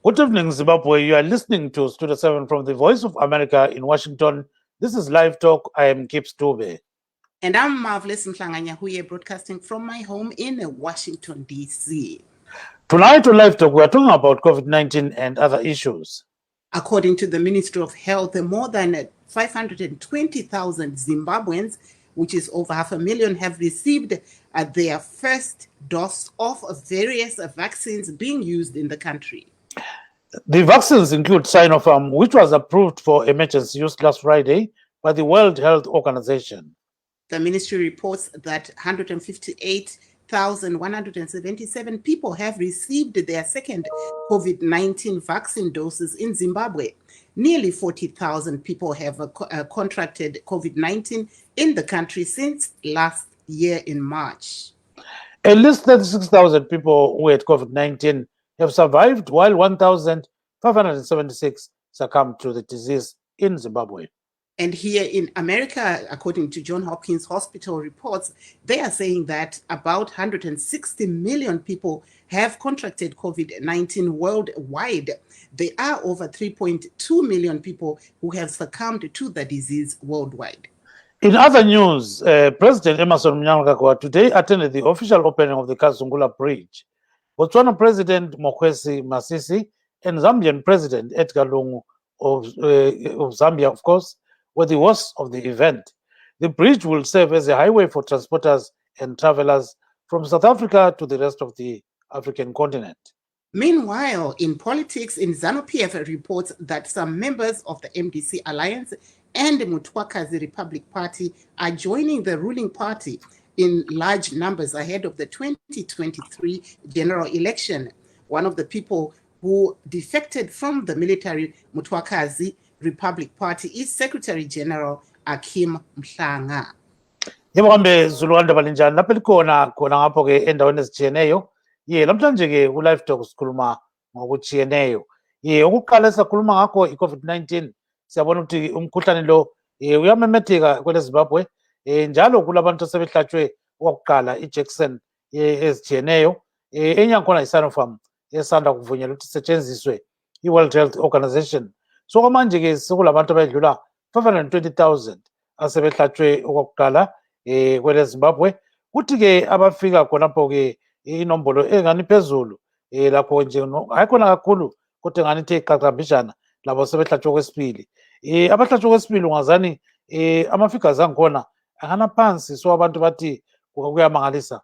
Good evening, Zimbabwe. You are listening to Studio 7 from the Voice of America in Washington. This is Live Talk. I am Kip Stube. And I'm Marvelous Mhlanga-Nyahuye, broadcasting from my home in Washington, D.C. Tonight on Live Talk, we are talking about COVID-19 and other issues. According to the Ministry of Health, more than 520,000 Zimbabweans, which is over 500,000, have received their first dose of various vaccines being used in the country. The vaccines include Sinopharm, which was approved for emergency use last Friday by the World Health Organization. The ministry reports that 158,177 people have received their second COVID-19 vaccine doses in Zimbabwe. Nearly 40,000 people have contracted COVID-19 in the country since last year in March. At least 36,000 people who had COVID-19 have survived, while 1,576 succumbed to the disease in Zimbabwe. And here in America, according to Johns Hopkins Hospital reports, they are saying that about 160 million people have contracted COVID-19 worldwide. There are over 3.2 million people who have succumbed to the disease worldwide. In other news, President Emmerson Mnangagwa today attended the official opening of the Kazungula Bridge. Botswana President Mokwesi Masisi and Zambian President Edgar Lungu of Zambia, of course, were the hosts of the event. The bridge will serve as a highway for transporters and travelers from South Africa to the rest of the African continent. Meanwhile, in politics, ZANU PF reports that some members of the MDC Alliance and the Mutwakazi Republic Party are joining the ruling party in large numbers ahead of the 2023 general election. One of the people who defected from the military Mutwakazi Republic Party is Secretary General Akim Mhlanga. Yebo kambe Zuluwanda balinjani lapha likhona ngapho ke endaweni ezitshiyeneyo. Namhlanje ke ku Live Talk sikhuluma ngokutshiyeneyo. Okuqala sikhuluma ngakho i-COVID-19. Siyabona ukuthi umkhuhlane lo uyamemetheka kwele Zimbabwe. Njalo kulabantu asebehlatshwe okokuqala iJackson ezitshiyeneyo. Enye yakhona iSinopharm esanda kuvunyelwa ukuthi isetshenziswe i-World Health Organization. So manje ke sekulabantu abadlula 520,000 asebehlatshwe okokuqala kwele Zimbabwe. Kuthi ke abafika khonapho ke inombolo engani phezulu lapho nje ayikhona kakhulu kodwa engani ithe qaqambishana labo sebehlatshwe kwesibili. Abahlatshwe kwesibili ungazani ama-figures angikhona angana phansi, so abantu bathi kuyamangalisa.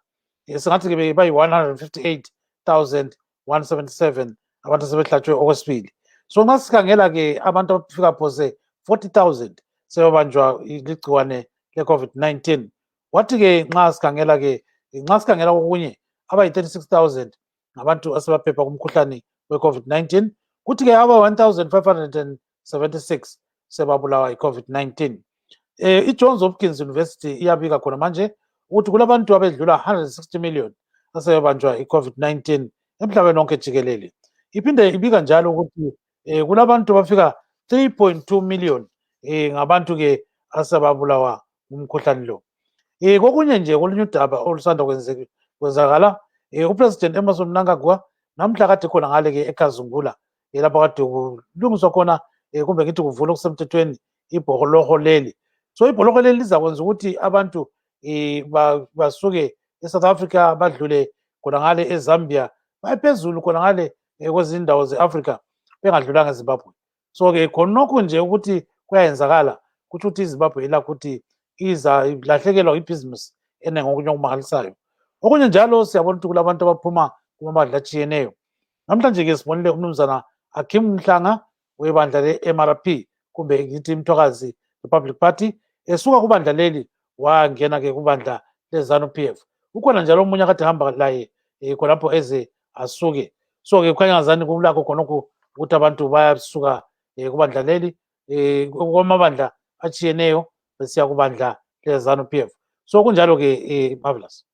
Singathi ke bayi-158,177 abantu asebehlatshwe okwesibili. So nxa sikhangela ke abantu abafika phose 40,000 sebabanjwa igciwane le-COVID-19. Wathi ke nxa sikhangela okunye abayi-36,000 ngabantu asebaphepha kumkhuhlane we-COVID-19. Kuthi ke aba-1,576 sebabulawa i-COVID-19. I-Johns Hopkins University iyabika khona manje ukuthi kulabantu abedlula 160 million asebebanjwa i-COVID-19 emhlabeni wonke jikelele. Iphinde ibika njalo ukuthi kulabantu abafika 3.2 million ngabantu ke asebabulawa umkhuhlane lo. Kokunye nje kolunye udaba olusanda kwenzakala, uPresident Emmerson Mnangagwa namhla kade khona ngale ke eKazungula lapho kade kulungiswa khona kumbe ngithi kuvula okusemthethweni ibholoholo leli. So ibholoholo leli lizakwenza ukuthi abantu basuke eSouth Africa badlule khona ngale eZambia baphezulu khona ngale kwezinye indawo ze-Africa bengadlulanga eZimbabwe. So ke khonokho nje ukuthi kuyayenzakala kuthi ukuthi iZimbabwe ilakho ukuthi ilahlekelwa ibhizinisi enengi okunye okumangalisayo. Okunye njalo siyabona ukuthi kulabantu abaphuma kumabandla atshiyeneyo. Namhlanje ke sibonile umnumzana Akim Mhlanga webandla le-MRP kumbe ngithi iMthwakazi Republic Party esuka kubandla leli wangena ke kubandla leZANU PF. Ukhona njalo omunye akade hamba laye khonapho eze asuke. So ke kukhanya ngazani kulakho khonokho ukuthi abantu bayasuka kubandla leli kwamabandla atshiyeneyo besiya kubandla leZANU PF. So kunjalo ke Marvelous.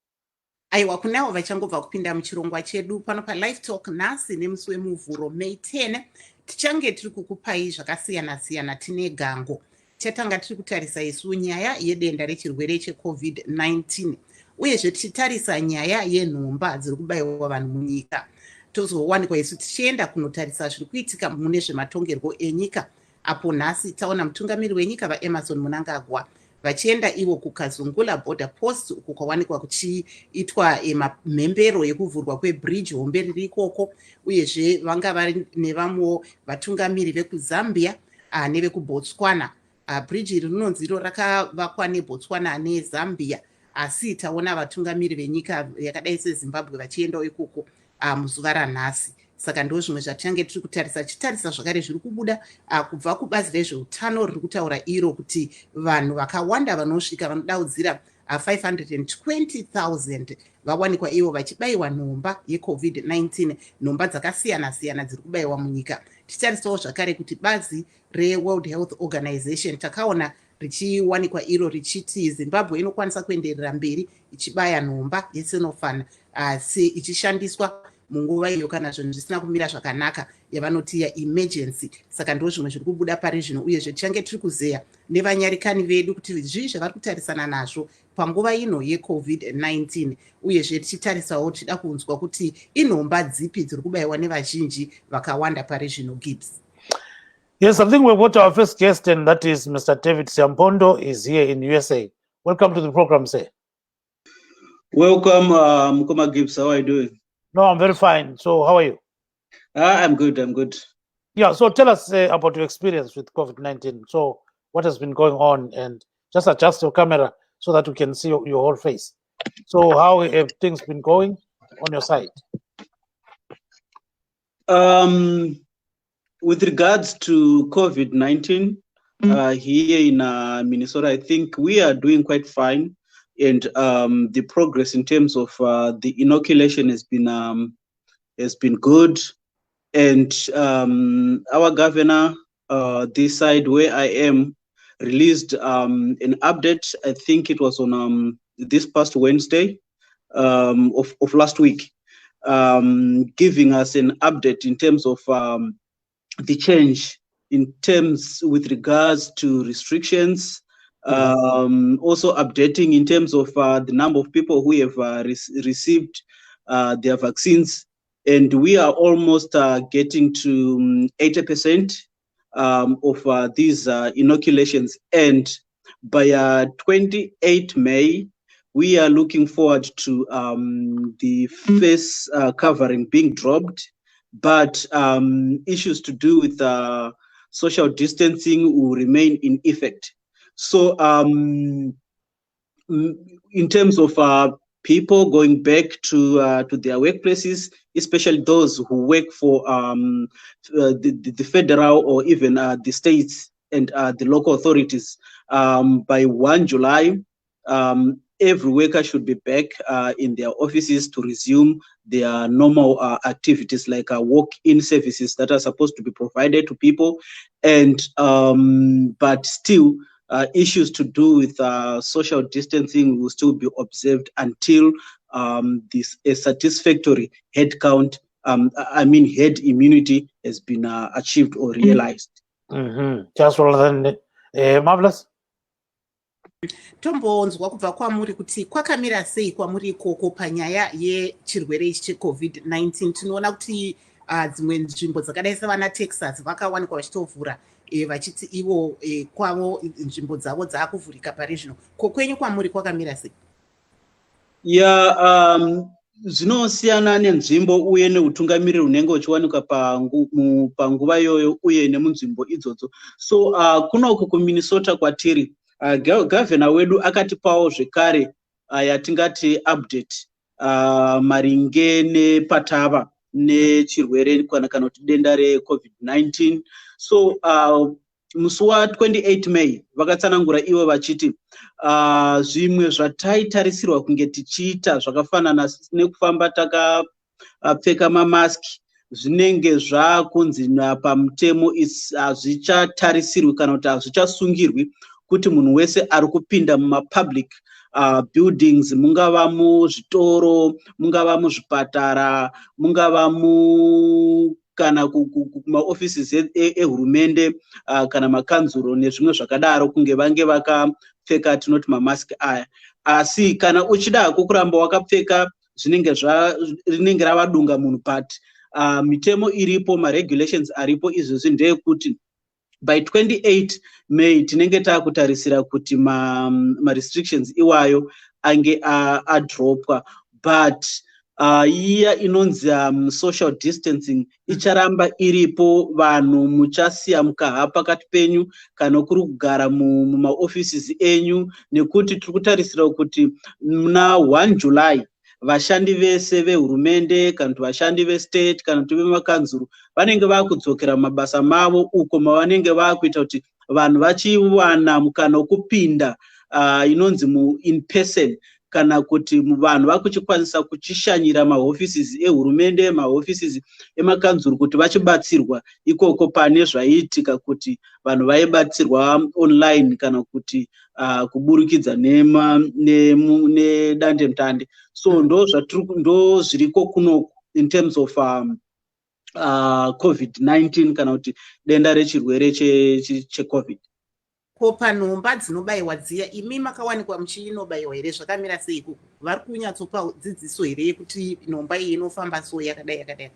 Aiwa kunawo vachangobva kupinda muchirongwa chedu pano paLive Talk nhasi nemusi wemuvhuro May 10 tichange tiri kukupai zvakasiyana-siyana. Tine gango chatanga tiri kutarisa isu nyaya yedenda rechirwere cheCovid-19 uyezve tichitarisa nyaya yenhomba dziri kubayiwa vanhu munyika. tozowanikwa isu tichienda kunotarisa zviri kuitika mune zvematongerwo enyika, apo nhasi taona mutungamiri wenyika vaEmmerson Mnangagwa vachienda ivo kukazungula border post uko kwawanikwa kuchiitwa mhembero yekuvhurwa kwebridge hombe riri ikoko, uyezve vanga vari nevamwewo vatungamiri vekuZambia nevekuBotswana. Bridge iri rinonzi iro rakavakwa neBotswana neZambia, asi taona vatungamiri venyika yakadai seZimbabwe vachiendawo ikoko muzuva ranhasi. Saka ndo zvimwe zvatichange tiri kutarisa, chitarisa zvakare zviri kubuda kubva kubazi rezveutano riri kutaura iro kuti vanhu vakawanda vanosvika vanodaudzira 520,000 vawanikwa ivo vachibayiwa nhomba yeCovid-19, nhomba dzakasiyana-siyana dziri kubayiwa munyika. Tichitarisawo zvakare kuti bazi reWorld Health Organization takaona richiwanikwa iro richiti Zimbabwe inokwanisa kuenderera mberi ichibaya nhomba yeSinopharm asi ichishandiswa munguva iyo kana zvinhu zvisina kumira zvakanaka yavanoti emergency. Saka ndo zvimwe zviri kubuda pari zvino, uyezve tichange tiri kuzeya nevanyarikani vedu kuti zvii zvavari kutarisana nazvo panguva ino yeCovid-19, uyezve tichitarisawo tichida kunzwa kuti inhomba dzipi dziri kubayiwa nevazhinji vakawanda pari zvino. Gibbs. Yes, I think we've got our first guest, and that is Mr. David Siampondo, is here in USA. Welcome to the program, sir. Welcome, Mukoma Gibbs. How are you doing? No, I'm very fine. So how are you? I'm good. I'm good. Yeah, so tell us about your experience with COVID-19. So what has been going on, and just adjust your camera so that we can see your whole face. So how have things been going on your side? With regards to COVID-19, here in Minnesota, I think we are doing quite fine. And the progress in terms of the inoculation has been good, and our governor, this side where I am, released an update. I think it was on this past Wednesday of last week, giving us an update in terms of the change in terms with regards to restrictions. Also updating in terms of the number of people who have received their vaccines, and we are almost getting to 80% of these inoculations, and by 28 May we are looking forward to the face covering being dropped, but issues to do with social distancing will remain in effect. So in terms of people going back to their workplaces, especially those who work for the federal or even the states and the local authorities, by 1 July, every worker should be back in their offices to resume their normal activities, like walk-in services that are supposed to be provided to people, and but still issues to do with social distancing will still be observed until this a satisfactory head count, herd immunity has been achieved or realized. Just for then, Marvelous. Tombonzwa kubva kwamuri kuti kwakamira sei kwamuri ikoko panyaya yechirwere ichi cheCovid-19. Tinoona kuti dzimwe nzvimbo dzakadai sevana Texas vakawanikwa vachitovhura vachiti ivo kwavo nzvimbo dzavo dzaakuvhurika pari zvino. Kokwenyu kwamuri kwakamira sei? Zvinosiyana nenzvimbo uye neutungamiriri unenge uchiwanikwa panguva iyoyo uye nemunzvimbo idzodzo. So kunoko kuMinnesota kwatiri, gavhena wedu akatipawo zvekare yatingati update maringe nepatava nechirwere kana kuti denda reCovid-19. So musi wa28 May vakatsanangura ivo vachiti zvimwe zvataitarisirwa kunge tichiita zvakafanana nekufamba takapfeka mamaski zvinenge zvakunzi pamutemo hazvichatarisirwi kana kuti hazvichasungirwi kuti munhu wese ari kupinda mumapublic buildings, mungava muzvitoro, mungava muzvipatara, mungava kana kumaoffices ehurumende kana makanzuro nezvimwe zvakadaro, kunge vange vakapfeka tinoti mamaski aya. Asi kana uchida kuramba wakapfeka rinenge ravadunga munhu, but mitemo iripo, ma-regulations aripo izvozvi ndeyekuti by 28 May tinenge takutarisira kuti ma-restrictions iwayo ange adropwa, but iya inonzi social distancing icharamba iripo. Vanhu muchasiya mukaha pakati penyu kana kuri kugara mumaoffices enyu, nekuti tiri kutarisira kuti muna 1 July vashandi vese vehurumende kana kuti vashandi vestate kana kuti vemakanzuru vanenge vakudzokera mabasa mavo, uko mavanenge vakuita kuti vanhu vachiwana mukana wokupinda inonzi in person, kana kuti vanhu vakuchikwanisa kuchishanyira maoffices ehurumende, maoffices emakanzuru kuti vachibatsirwa ikoko, pane zvaiitika kuti vanhu vaibatsirwa online kana kuti kuburikidza nedande mutande. So ndo zviriko kuno in terms of COVID-19 kana kuti denda rechirwere cheCovid. Ko panhomba dzinobayiwa dziya, imi makawanikwa muchinobayiwa here? Zvakamira sei? Vari kunyatsopa dzidziso here yekuti nhomba iyi inofamba so yakadai?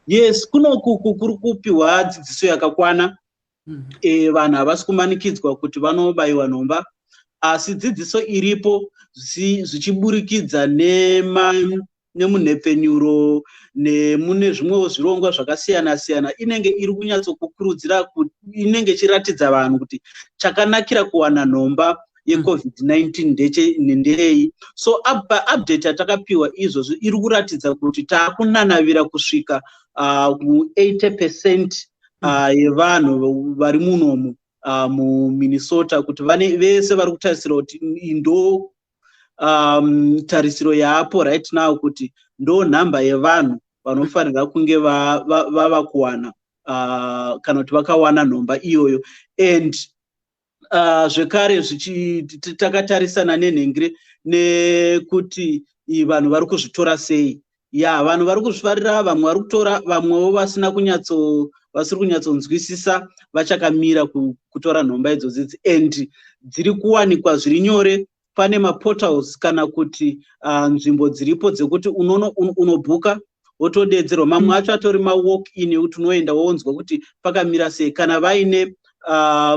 Yes, kunoku kuri kupiwa dzidziso yakakwana. Vanhu havasi kumanikidzwa kuti vanobayiwa nhomba, asi dzidziso iripo zvichiburikidza nemunhepfenyuro nemune zvimwewo zvirongwa zvakasiyana siyana. Inenge iri kunyatsokukurudzira kuti inenge ichiratidza vanhu kuti chakanakira kuwana nhomba yeCovid-19 ndei. So update yatakapiwa izvozvi iri kuratidza kuti taakunanavira kusvika mu80% yevanhu vari munomu muMinnesota, kuti vese vari kutarisira kuti ndo tarisiro yaapo right now, kuti ndo nhamba yevanhu vanofanira kunge vava kuwana kana kuti vakawana nhomba iyoyo. And zvekare takatarisana nenhengere nekuti vanhu vari kuzvitora sei. Vanhu vari kuzvifarira, vamwe vari kutora, vamwewo vasiri kunyatsonzwisisa vachakamira kutora nhomba idzodzi, and dziri kuwanikwa zviri nyore. Pane maportals kana kuti nzvimbo dziripo dzekuti unobhuka wotodedzerwa. Mamwe acho atori ma-walk in ekuti unoenda woonzwa kuti pakamira sei. Kana vaine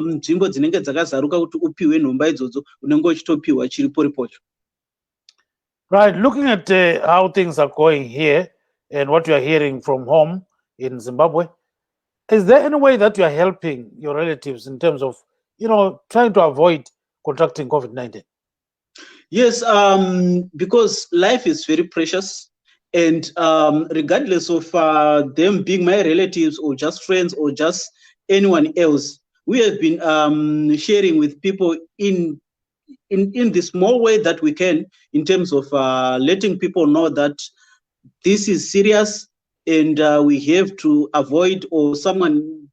nzvimbo dzinenge dzakazaruka kuti upiwe nhomba idzodzo, unenge uchitopiwa chiripo ripocho. Right, looking at how things are going here and what you are hearing from home in Zimbabwe, is there any way that you are helping your relatives in terms of, trying to avoid contracting COVID-19? Yes, because life is very precious, and regardless of them being my relatives or just friends or just anyone else, we have been sharing with people in the small way that we can, in terms of letting people know that this is serious, and we have to avoid, or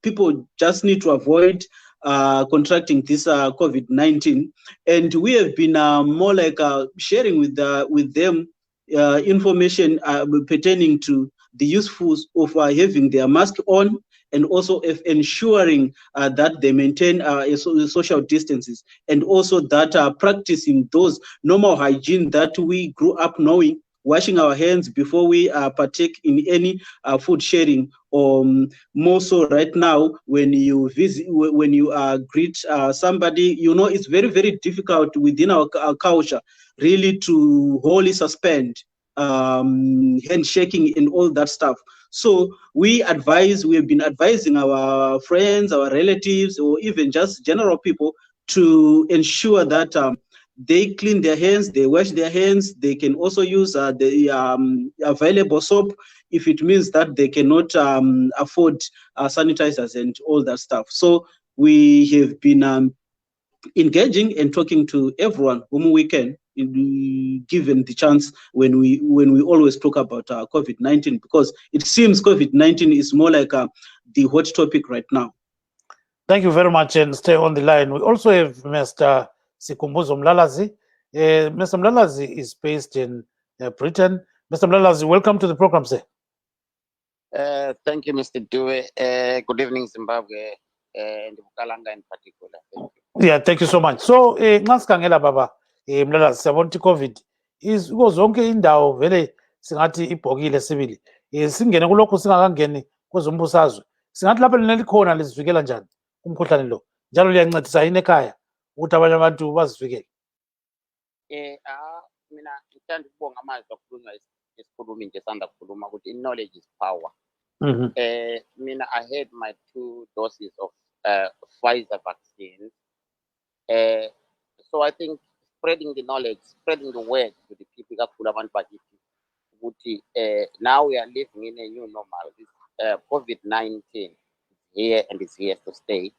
people just need to avoid contracting this COVID-19. And we have been more like sharing with them information pertaining to the usefulness of having their mask on, and also ensuring that they maintain social distances, and also that practicing those normal hygiene that we grew up knowing, washing our hands before we partake in any food sharing, or more so right now when you greet somebody, it's very, very difficult within our culture really to wholly suspend handshaking and all that stuff. So we have been advising our friends, our relatives, or even just general people to ensure that they clean their hands, they wash their hands. They can also use the available soap if it means that they cannot afford sanitizers and all that stuff. So we have been engaging and talking to everyone whom we can, given the chance, when we always talk about COVID-19, because it seems COVID-19 is more like the hot topic right now. Thank you very much, and stay on the line. We also have Mr. Sikumbuzo Mlalazi. Mr. Mlalazi is based in Britain. Mr. Mlalazi, welcome to the program, sir. Thank you, Mr. Due. Good evening, Zimbabwe, and Bukalanga in particular. Thank you. Yeah, thank you so much. So, nxasikangela baba, Mlalazi, siyabona COVID is zonke indawo vele singathi ibhokile sibili. singene kulokhu singakangeni kwezombusazwe singathi lapha linelikhona lizivikela njani umkhuhlane lo njalo liyancedisa yini ekhaya ukuthi abanye abantu bazivikele. Mina ngithanda ukubonga amazwi akhulunywa isikhulumi nje esanda kukhuluma ukuthi knowledge is power. Mina I had my 2 doses of Pfizer vaccine. So I think spreading the knowledge, spreading the word to the people kakhulu abantu bakithi ukuthi now we are living in a new normal. This COVID-19 is here and is here to stay.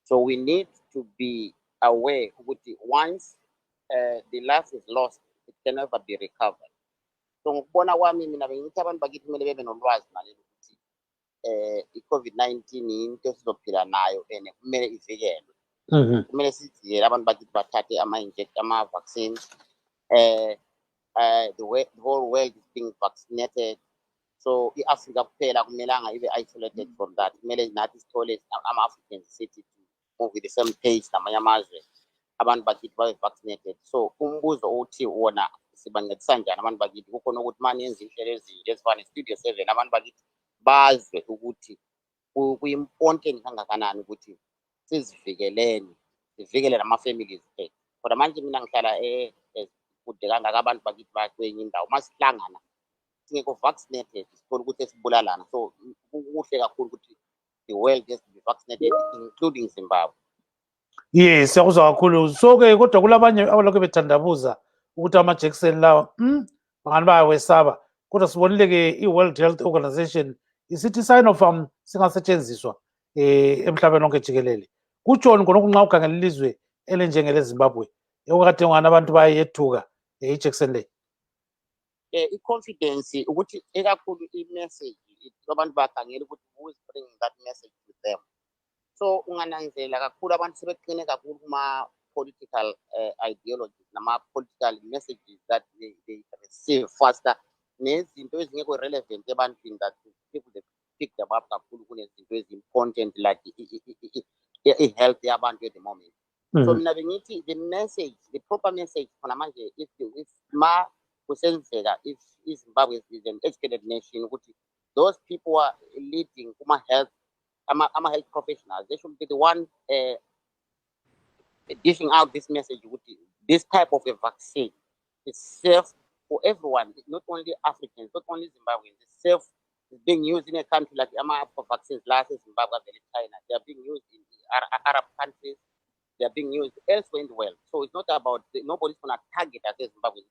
So we need to be aware ukuthi once the life is lost, it can never be recovered. So ngokubona kwami mina bengithi abantu bakithi kumele bebe nolwazi nalelo ukuthi i-COVID-19 into esizophila nayo and kumele ivikelwe. Kumele sizivikele abantu bakithi bathathe ama-vaccines. The whole world is being vaccinated. So i-Africa kuphela kumelanga ibe isolated from that. Kumele nathi sithole ama-Africans sithi to move with the same pace namanye amazwe abantu bakithi babe vaccinated. So umbuzo uthi wona sibancedisa njani abantu bakithi kukhona ukuthi manje yenza inhlelo ezinje ezifana Studio 7 abantu bakithi bazwe ukuthi kuimportant kangakanani ukuthi sizivikeleni sivikele nama-families ethu. Kodwa manje mina ngihlala kude kangaka abantu bakithi bakwenye indawo masihlangana singekho vaccinated sithola ukuthi esibulalana. So kuhle kakhulu ukuthi the world has to be vaccinated including Zimbabwe. Yes, siyakuzwa kakhulu. So-ke kodwa kulabanye abalokhu bethandabuza ukuthi amajekiseni lawa bangani bayawesaba kodwa sibonile-ke i-World Health Organization isithi Sinopharm singasetshenziswa emhlabeni wonke jikelele. Kutshoni khonokho nxa ukhangela ilizwe elinjengeleZimbabwe okade ungani abantu bayethuka ijekiseni le? I-confidence ukuthi ekakhulu i-message abantu bakhangela ukuthi who is bringing that message to them. So ungananzela kakhulu abantu sebeqine kakhulu kuma-political ideologies nama-political messages that they receive faster nezinto ezingekho relevant ebantwini that people they pick them up kakhulu kunezinto ezi-important like i-health yabantu at the moment. So mina bengithi the message, the proper message khona manje if kusenzeka if Zimbabwe is an educated nation ukuthi those people are leading kuma-health ama-health professionals, they should be the one dishing out this message ukuthi this type of a vaccine is safe for everyone, not only Africans, not only Zimbabweans. It's safe. It's being used in a country like vaccines last Zimbabwe and China. They are being used in Arab countries. They are being used elsewhere in the world. So it's not about nobody's going to target us as Zimbabwe.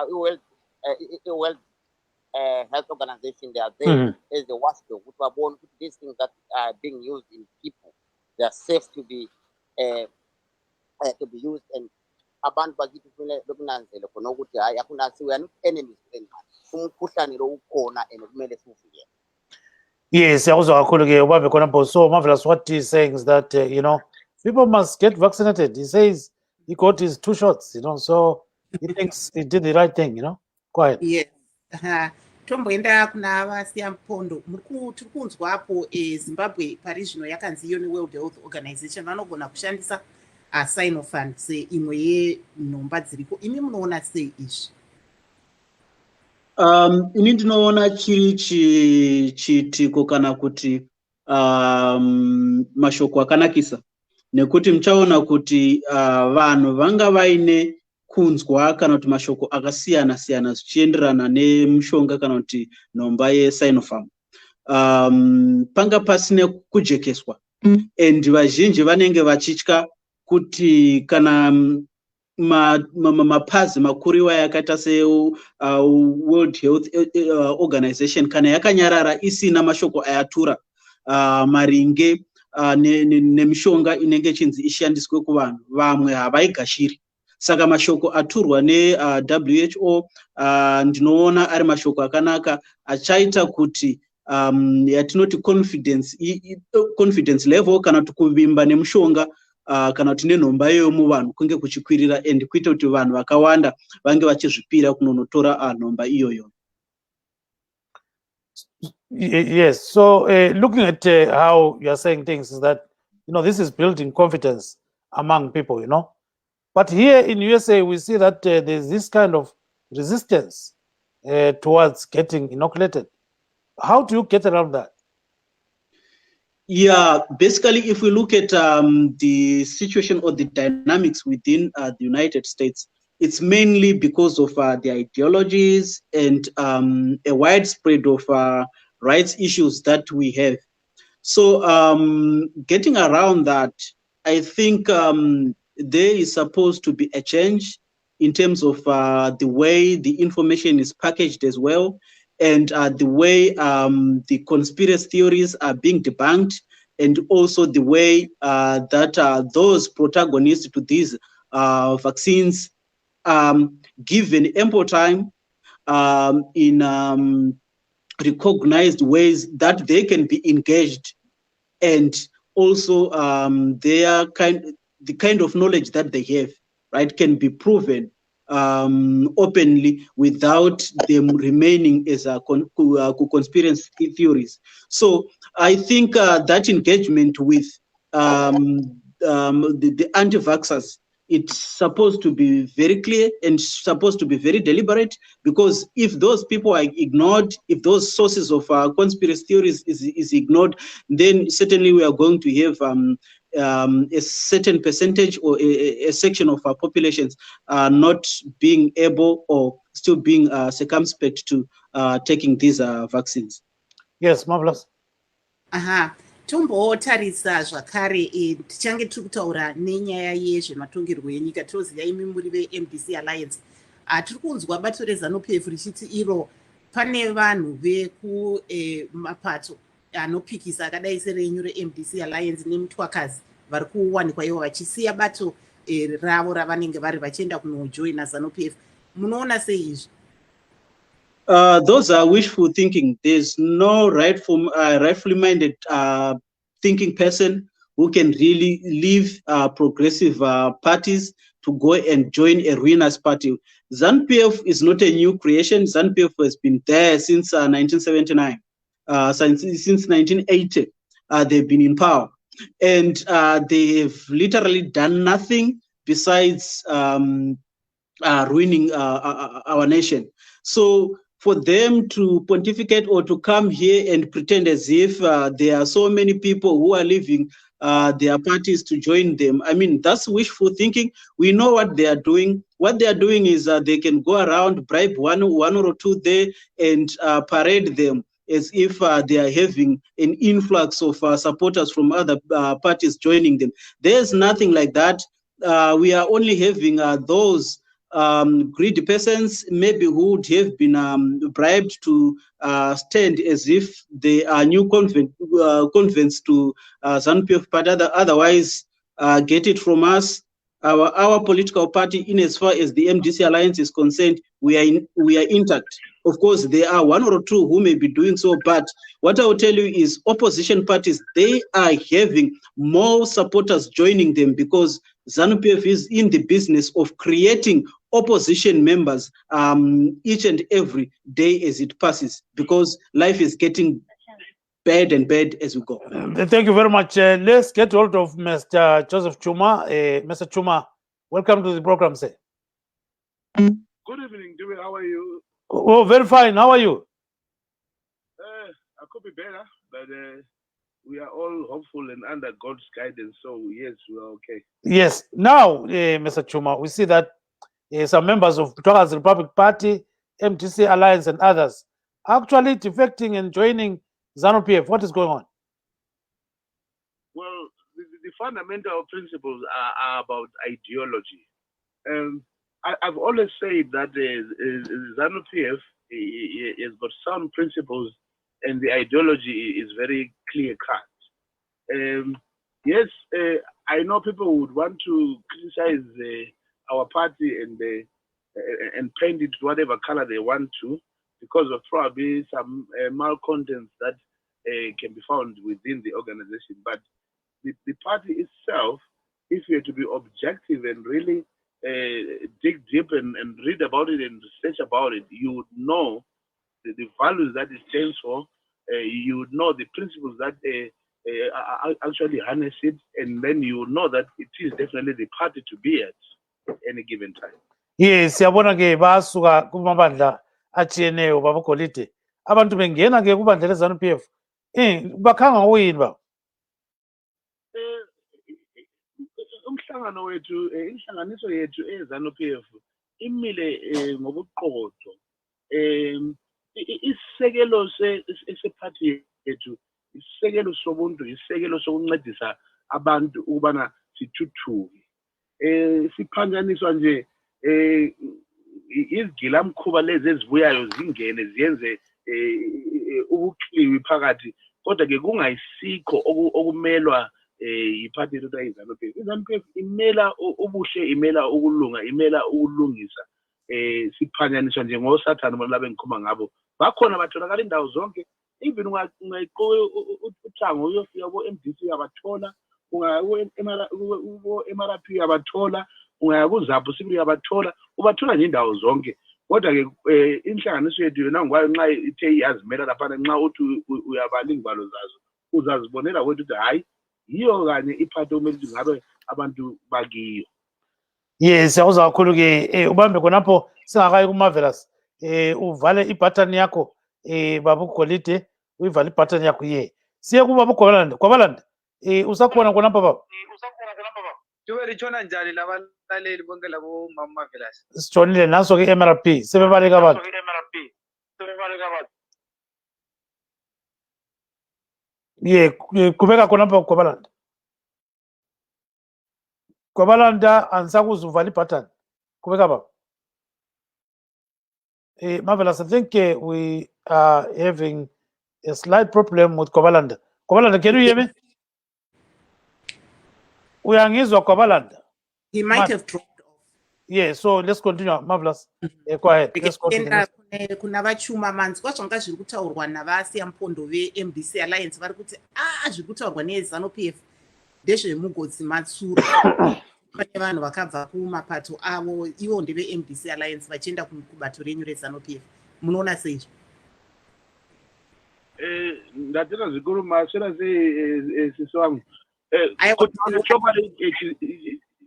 World Health Organization, they are there as the watchdog. These things that are being used in people, they are safe to be used. And abantu bakithi kumele lokunanzela khona ukuthi hayi akuna we are not enemies to anyone. Umkhuhlane lo ukhona and kumele siwuvikele. Yes, siyakuzwa kakhulu-ke ubambe khona mpo. So Marvelous, what he's saying is that people must get vaccinated. He says he got his 2 shots, so he thinks he did the right thing, Go ahead. Yes. Tomboenda kuna vasiyampondo tiri kunzwa apo Zimbabwe parizvino yakanzi iyo neWorld Health Organization vanogona kushandisa Sinopharm seimwe yenhomba dziripo. Imi munoona sei izvi? Ini ndinoona chiri chiitiko kana kuti mashoko akanakisa nekuti muchaona kuti vanhu vanga vaine kunzwa kana kuti mashoko akasiyana siyana zvichienderana nemushonga kana kuti nhomba yeSinopharm. Panga pasine kujekeswa and vazhinji vanenge vachitya kuti kana mapazi makuru iwaya yakaita seWorld Health Organization kana yakanyarara isina mashoko ayatura maringe nemishonga inenge chinzi ishandiswe kuvanhu, vamwe havaigashiri. Saka mashoko aturwa neWHO ndinoona ari mashoko akanaka achaita kuti yatinoti confidence level kana kuti kuvimba nemushonga kana kuti nenhomba iyoyo muvanhu kunge kuchikwirira and kuita kuti vanhu vakawanda vange vachizvipira kunonotora nhomba iyoyo. Yes, so looking at how you are saying things is that this is building confidence among people, but here in USA we see that there's this kind of resistance towards getting inoculated. How do you get around that? Yeah, basically, if we look at the situation or the dynamics within the United States, it's mainly because of the ideologies and a widespread of rights issues that we have. So getting around that, I think there is supposed to be a change in terms of the way the information is packaged as well, and the way the conspiracy theories are being debunked, and also the way that those protagonists to these vaccines given ample time in recognized ways that they can be engaged, and also the kind of knowledge that they have, right, can be proven openly without them remaining as conspiracy theories. So I think that engagement with the anti-vaxxers, it's supposed to be very clear and supposed to be very deliberate, because if those people are ignored, if those sources of conspiracy theories is ignored, then certainly we are going to have a certain percentage or a section of our populations not being able or still being circumspect to taking these vaccines. Yes, marvelous. Aha. Tombotarisa zvakare tichange tiri kutaura nenyaya yezvematongerwo enyika. Tinoziva imi muri veMDC Alliance. Tiri kunzwa bato reZanu-PF richiti iro pane vanhu vekumapato anopikisa akadai serenyu reMDC Alliance nemutwakazi vari kuwanikwa ivo vachisiya bato ravo ravanenge vari vachienda kunojoina Zanu-PF. Munoona sei izvi? Those are wishful thinking. There's no rightfully minded thinking person who can really leave progressive parties to go and join a ruinous party. Zanu-PF is not a new creation. Zanu-PF has been there since 1979. Since 1980, they've been in power. And they've literally done nothing besides ruining our nation. So for them to pontificate or to come here and pretend as if there are so many people who are leaving their parties to join them, I mean, that's wishful thinking. We know what they are doing. What they are doing is they can go around, bribe one or two there, and parade them as if they are having an influx of supporters from other parties joining them. There's nothing like that. We are only having those greedy persons maybe who would have been bribed to stand as if they are new converts to Zanu-PF, but otherwise get it from us. Our political party, in as far as the MDC Alliance is concerned, we are intact. Of course, there are one or two who may be doing so, but what I will tell you is opposition parties, they are having more supporters joining them because Zanu-PF is in the business of creating opposition members each and every day as it passes, because life is getting bad and bad as we go. Thank you very much. Let's get hold of Mr. Joseph Chuma. Mr. Chuma, welcome to the program, sir. Good evening, David. How are you? Oh, very fine. How are you? I could be better, but we are all hopeful and under God's guidance. So, yes, we are okay. Yes. Now, Mr. Chuma, we see that some members of Mutwakazi Republic Party, MDC Alliance, and others are actually defecting and joining Zanu-PF. What is going on? Well, the fundamental principles are about ideology. I've always said that Zanu-PF has got sound principles and the ideology is very clear-cut. Yes, I know people would want to criticize our party and paint it whatever color they want to, because of probably some malcontents that can be found within the organization. But the party itself, if you are to be objective and really dig deep and read about it and research about it, you would know the values that it stands for. You would know the principles that actually harness it, and then you would know that it is definitely the party to be at any given time. Yes, siyabona ke basuka kumabandla atshiyeneyo baba Golide abantu bengena ke kubandla leZanu PF bakhanga uyini ba umhlangano wethu inhlanganiso yethu eZanu PF imile ngobuqotho isisekelo sephathi yethu isisekelo sobuntu isisekelo sokuncedisa abantu ukubana sithuthuke siphanjaniswa nje izigilamkhuba lezi ezibuyayo zingene ziyenze ubuqhiwi phakathi kodwa ke kungayisikho okumelwa yiphathi yethu eZanu PF. iZanu PF imela ubuhle imela ukulunga imela ukulungisa siphanjaniswa nje ngosathane bona labe ngikhuluma ngabo bakhona batholakala indawo zonke even ungayiqoqa uthango uyofika bo-MDC uyabathola ungaya-MRP uyabathola ungaya ku-ZAPU sibili uyabathola ubathola nje indawo zonke kodwa-ke inhlanganiso yethu yona ngikwayo nxa ithe iyazimela laphana nxa uthi uyabala ingwalo zazo uzazibonela kwethu ukuthi hhayi yiyo kanye iphathi okumele ukuthi ngabe abantu bakiyo. Yes, siyakuzwa kakhulu ke ubambe khonapho singakayi kumarvelous uvale ibutton yakho baba Golide uyivale ibutton yakho siye kuba kwabalanda usakhona khonapha baba Tube litshona njani labalaleli bonke labo marvelous sitshonile naso ke MRP sebebaleka abantu qhubeka khonapha kwabalanda angisakuzwa uvala ibutton qhubeka baba marvelous. I think we are having a slight problem with Kwabalanda. Kwabalanda, can you hear me? Uyangizwa Kwabalanda? He might have dropped off. Yeah, so let's continue. Marvelous. Go ahead. Let's go to the next. Kuna vachuma manzi kwazvanga zviri kutaurwa navasiyampondo veMDC Alliance vari kuti zviri kutaurwa neZanu PF ndezvemugodzi matsuro pane vanhu vakabva kumapato avo ivo ndeveMDC Alliance vachienda kubato renyu reZanu PF munoona seizvo? Ndatenda zvikuru masera sisi wangu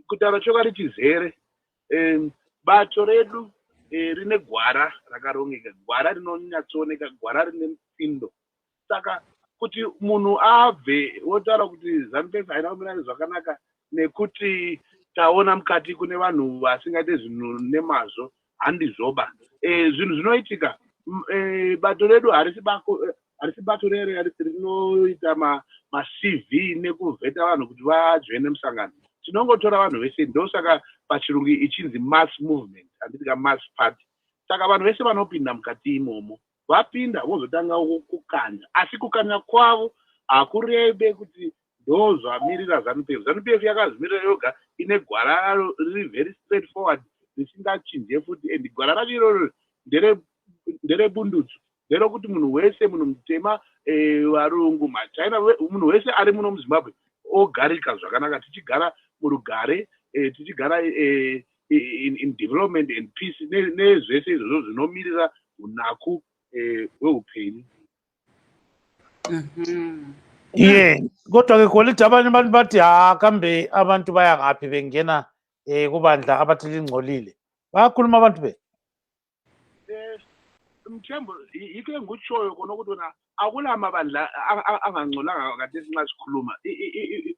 kutaura chokwadi chizere bato redu rine gwara rakarongeka gwara rinonyatsooneka gwara rine mupfindo saka kuti munhu abve wotaura kuti ZANU PF haina kumira zvakanaka nekuti taona mukati kune vanhu vasingaite zvinhu nemazvo handizvoba zvinhu zvinoitika bato redu harisi bato rinoita maCV nekuvheta vanhu kuti vajoine musangano tinongotora vanhu vese ndosaka pachirungu ichinzi mass movement handitika mass party saka vanhu vese vanopinda mukati imomo vapinda vozotanga kukanya asi kukanya kwavo hakurebe kuti ndo zvamirira ZANU PF. ZANU PF yakazvimirira yoga ine gwara raro riri very straight forward risingachinje futi and gwara racho iroro nderebundutsu nderokuti munhu wese munhu mutema varungu machina munhu wese ari muno muZimbabwe ogarika zvakanaka tichigara murugare tichigara in development and peace nezvese izvozvo zvinomirira unaku hweupenyu. Kodwa ke Golide abanye abantu bathi kambe abantu baya ngaphi bengena kubandla abathi lingcolile bayakhuluma abantu be Mthembu yike ngutshoyo khona ukuthi wona akula mabandla angangcolanga kade sinxa sikhuluma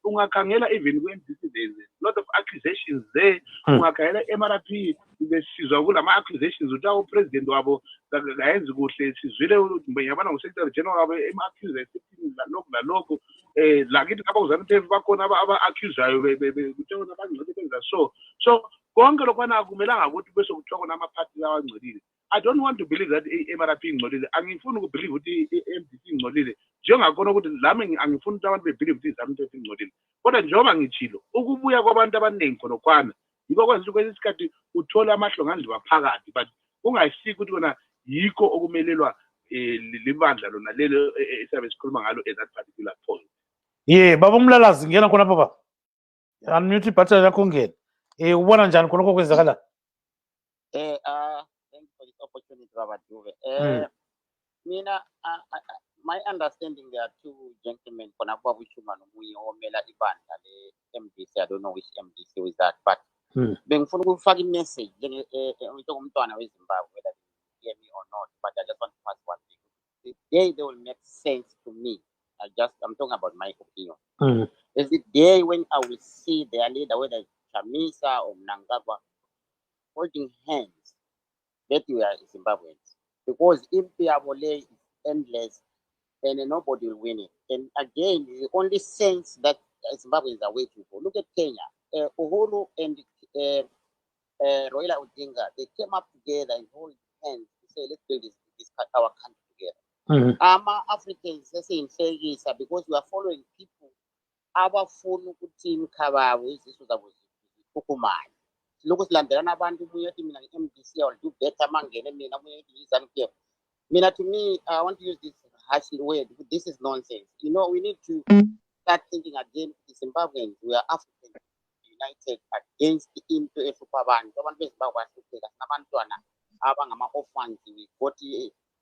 ungakhangela even kweMDC there's a lot of accusations there ungakhangela eMRP besizwa kulama accusations uthi awu president wabo akayenzi kuhle sizwile ukuthi yabona ngusecretary general wabo ema-accuse nalokho lakithi ngaba kuZANU PF bakhona aba-accusayo kuthiwa abangcwele benza so konke lokwana akumelanga ukuthi bese kuthiwa khona amaphathi lawa angcolile. I don't want to believe that MRP ingcolile. Angifuni ukubelieve ukuthi MDC ingcolile. Njengakhona ukuthi lami angifuni ukuthi abantu bebelieve ukuthi ZANU PF ingcolile. Kodwa njengoba ngitshilo ukubuya kwabantu abaningi khona kwana yiko kwenza ukuthi isikhathi uthola amahlongandliwa phakathi but ungayisiki ukuthi wona yikho okumelelwa libandla lona lelo esabe sikhuluma ngalo at that particular point. Baba uMlalazi ngena khona baba. Unmute button yakho ngena. Ubona njani khona okwenzakala? Thank you for this opportunity, Robert Juve. Mina, my understanding there are two gentlemen, Konakwa Wishuma Numuyi Omela Ibanda, the MDC. I don't know which MDC was that, but being for fucking message, we talk about Zimbabwe, hear me or not, but I just want to pass one thing. The day they will make sense to me, I'm talking about my opinion. Is the day when I will see their leader, whether it's Chamisa or Mnangagwa, holding hands, that we are Zimbabweans. Because if Piavole is endless, then nobody will win it. And again, the only sense that Zimbabweans are waiting for. Look at Kenya. Uhuru and Raila Odinga, they came up together and hold hands to say, let's build our country together. Africans, let's say in Segisa, because we are following people, our phone team cover with this was Kukumai. Look at London, MDC, or do better mangene, to me, I want to use this harsh word. This is nonsense. You know, we need to start thinking again. The Zimbabweans, we are Africans united against the into Efupaban. We got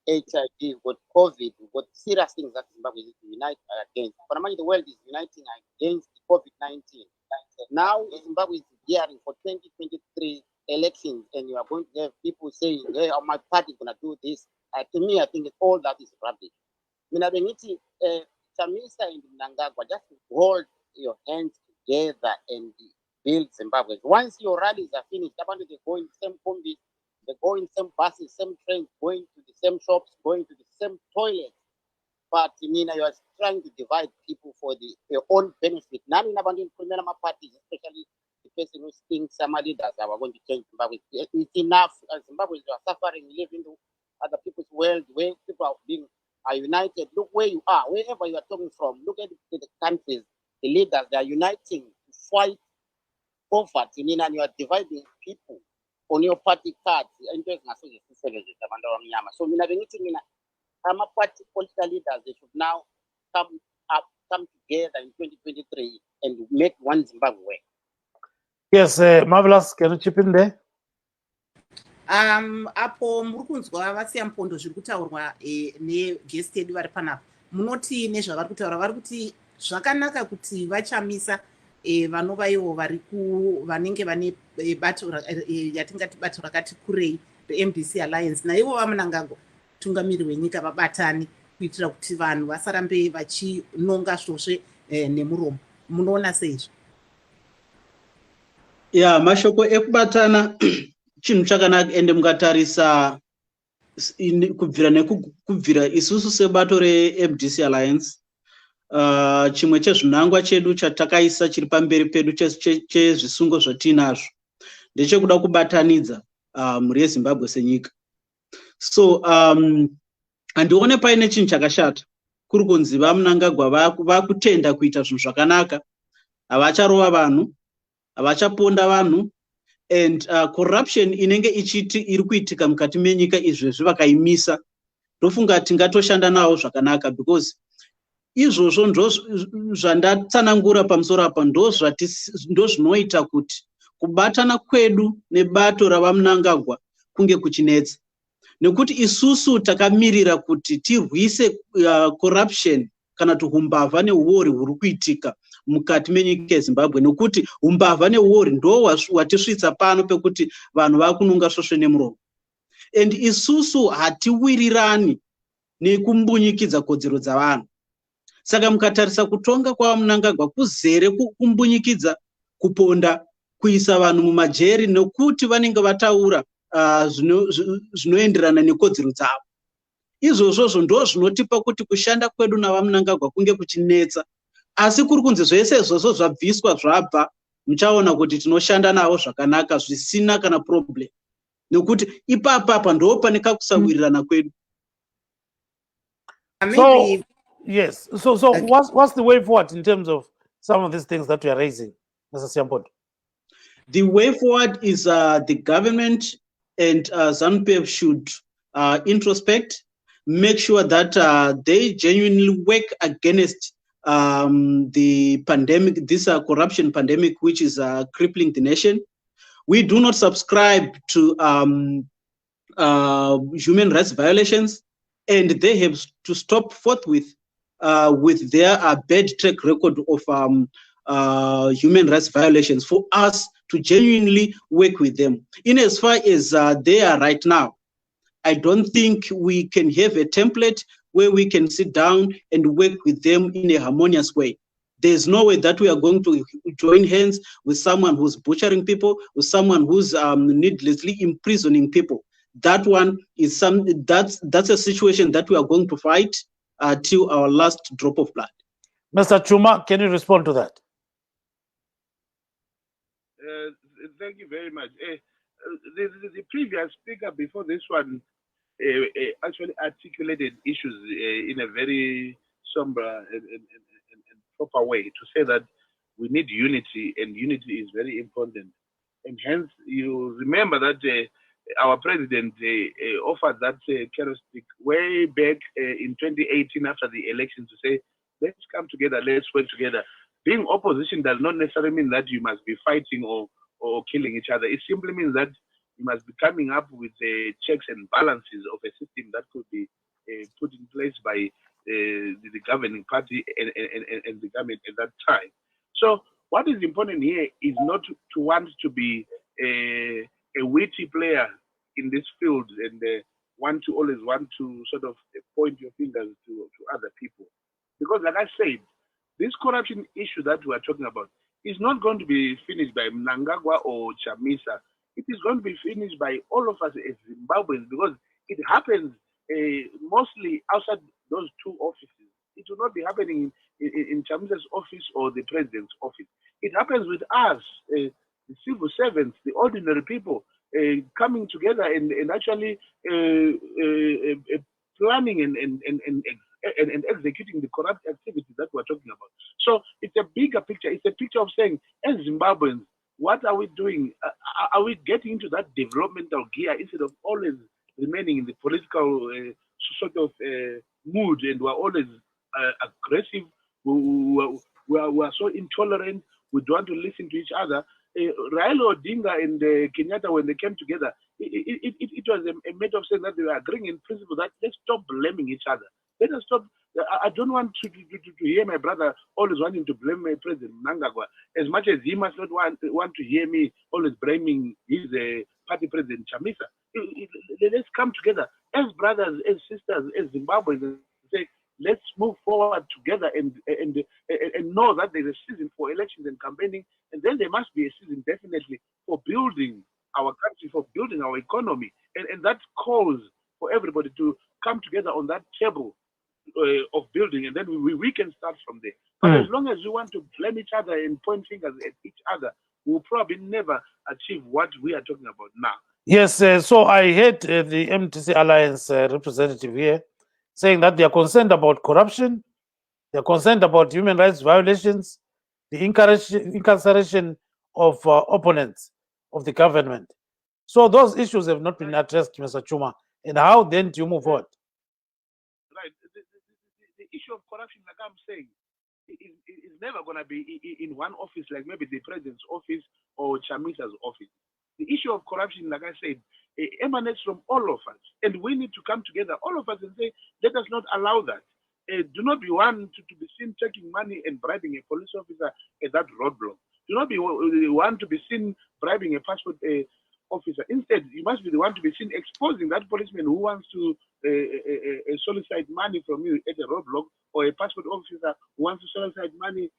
HIV, we got COVID, we got serious things that Zimbabwe is united against. But the world is uniting against COVID-19. Now Zimbabwe is gearing for 2023 elections, and you are going to have people saying, hey, my party is going to do this. To me, I think all that is rubbish. Chamisa and Mnangagwa, just hold your hands together and build Zimbabwe. Once your rallies are finished, they go in the same combis, they go in the same buses, same trains, going to the same shops, going to the same toilets. But you are trying to divide people for their own benefit. None in abandoned criminal parties, especially the person who thinks some leaders are going to change Zimbabwe. It's enough. Zimbabweans are suffering, living in other people's world where people are united. Look where you are, wherever you are coming from. Look at the countries, the leaders, they are uniting to fight poverty. And you are dividing people on your party cards. So party political leaders, they should now come together in 2023 and make one Zimbabwe. Yes, Marvelous, can you chip in there? Apo muri kunzwa vasiya mpondo zviri kutaurwa negest yedu vari panapa, munoti nezvavari kutaura, vari kuti zvakanaka kuti vachamisa vanova ivo vanenge vane bato yatingati bato rakati kurei reMDC Alliance, naivo vaMnangagwa tungamiri wenyika vabatani kuitira kuti vanhu vasarambe vachinonga svosve nemuromo. Munoona seizvo? Mashoko ekubatana chinhu chakanaka, ende mukatarisa kubvira isusu sebato reMDC Alliance, chimwe chezvinangwa chedu chatakaisa chiri pamberi pedu chezvisungo zvatinazvo ndechekuda kubatanidza mhuri yeZimbabwe senyika. So handione paine chinhu chakashata kuri kunzi vaMnangagwa vakutenda kuita zvinhu zvakanaka, havacharova vanhu, havachaponda vanhu, and corruption inenge iri kuitika mukati menyika izvezvi vakaimisa, ndofunga tingatoshanda navo zvakanaka, because izvozvo ndo zvandatsanangura pamusoro apa, ndo zvinoita kuti kubatana kwedu nebato ravaMnangagwa kunge kuchinetsa, nekuti isusu takamirira kuti tirwise corruption kana tuhumbavha neuori huri kuitika mukati menyika yeZimbabwe, nekuti umbavha neuori ndo watisvitsa pano pekuti vanhu vakununga svosve nemuromo. And isusu hatiwirirani nekumbunyikidza kodzero dzavanhu. Saka mukatarisa kutonga kwaMnangagwa kuzere kumbunyikidza, kuponda, kuisa vanhu mumajeri nekuti vanenge vataura zvinoenderana nekodzero dzavo. Izvozvo ndo zvinotipa kuti kushanda kwedu navaMnangagwa kunge kuchinetsa. Asi kuri kunzi zvese izvozvo zvabviswa zvabva, muchaona kuti tinoshanda navo zvakanaka zvisina kana problem, nekuti ipapa ndo pane kakusawirirana kwedu. So yes, so what's the way forward in terms of some of these things that we are raising, Mr. Siampondo? The way forward is the government and ZANU-PF should introspect, make sure that they genuinely work against the pandemic, this corruption pandemic, which is crippling the nation. We do not subscribe to human rights violations, and they have to stop forthwith with their bad track record of human rights violations for us to genuinely work with them. In as far as they are right now, I don't think we can have a template where we can sit down and work with them in a harmonious way. There's no way that we are going to join hands with someone who's butchering people, with someone who's needlessly imprisoning people. That one is that's a situation that we are going to fight till our last drop of blood. Mr. Chuma, can you respond to that? Thank you very much. The previous speaker before this one actually articulated issues in a very somber and proper way to say that we need unity, and unity is very important. And hence, you remember that our president offered that characteristic way back in 2018 after the election to say, let's come together, let's work together. Being opposition does not necessarily mean that you must be fighting or killing each other. It simply means that you must be coming up with checks and balances of a system that could be put in place by the governing party and the government at that time. So what is important here is not to want to be a witty player in this field and always want to sort of point your fingers to other people. Because like I said, this corruption issue that we are talking about is not going to be finished by Mnangagwa or Chamisa. It is going to be finished by all of us as Zimbabweans, because it happens mostly outside those two offices. It will not be happening in Chamisa's office or the president's office. It happens with us, the civil servants, the ordinary people, coming together and actually planning and executing the corrupt activities that we're talking about. So it's a bigger picture. It's a picture of saying, as Zimbabweans, what are we doing? Are we getting into that developmental gear instead of always remaining in the political sort of mood, and we're always aggressive, we are so intolerant, we don't want to listen to each other. Raila Odinga and Kenyatta, when they came together, it was a matter of saying that they were agreeing in principle that let's stop blaming each other. Let us stop. I don't want to hear my brother always wanting to blame my President Mnangagwa, as much as he must not want to hear me always blaming his party president Chamisa. Let's come together as brothers, as sisters, as Zimbabweans, and say, let's move forward together and know that there's a season for elections and campaigning, and then there must be a season definitely for building our country, for building our economy, and that calls for everybody to come together on that table of building, and then we can start from there. But as long as we want to blame each other and point fingers at each other, we'll probably never achieve what we are talking about now. Yes, so I heard the MDC Alliance representative here saying that they are concerned about corruption, they are concerned about human rights violations, the incarceration of opponents of the government. So those issues have not been addressed, Mr. Chuma. And how then do you move forward? Right. The issue of corruption, like I'm saying, is never going to be in one office, like maybe the president's office or Chamisa's office. The issue of corruption, like I said, emanates from all of us. And we need to come together, all of us, and say, let us not allow that. Do not be one to be seen taking money and bribing a police officer at that roadblock. Do not be one to be seen bribing a passport officer. Instead, you must be the one to be seen exposing that policeman who wants to solicit money from you at a roadblock, or a passport officer who wants to solicit money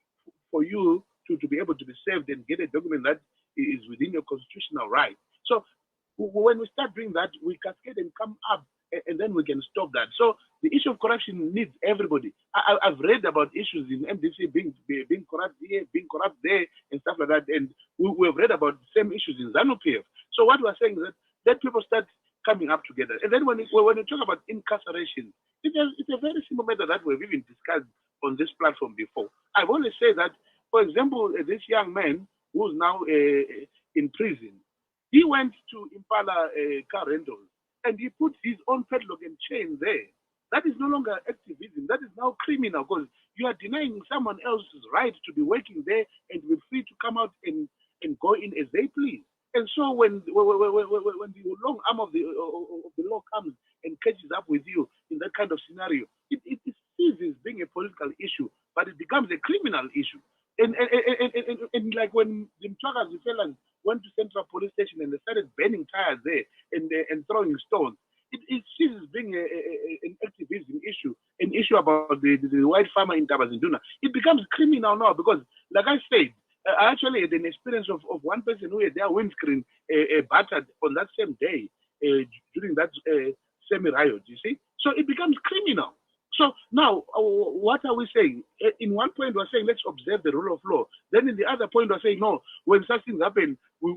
for you to be able to be served and get a document that is within your constitutional right. So when we start doing that, we cascade and come up, and then we can stop that. So the issue of corruption needs everybody. I've read about issues in MDC being corrupt here, being corrupt there, and stuff like that. And we've read about the same issues in ZANU PF. So what we're saying is that let people start coming up together. And then when you talk about incarceration, it's a very simple matter that we've even discussed on this platform before. I've always said that, for example, this young man who's now in prison, he went to Impala car rentals, and he put his own padlock and chain there. That is no longer activism. That is now criminal, because you are denying someone else's right to be working there and be free to come out and go in as they please. And so when the long arm of the law comes and catches up with you in that kind of scenario, it ceases being a political issue, but it becomes a criminal issue. And like when the fellas went to Central Police Station and they started burning tires there and throwing stones, it ceases being an activism issue, an issue about the white farmer in Tabazinduna. It becomes criminal now because, like I said, I actually had an experience of one person who had their windscreen battered on that same day during that semi-riot, you see? So it becomes criminal. So now, what are we saying? In one point, we're saying, let's observe the rule of law. Then in the other point, we're saying, no, when such things happen, we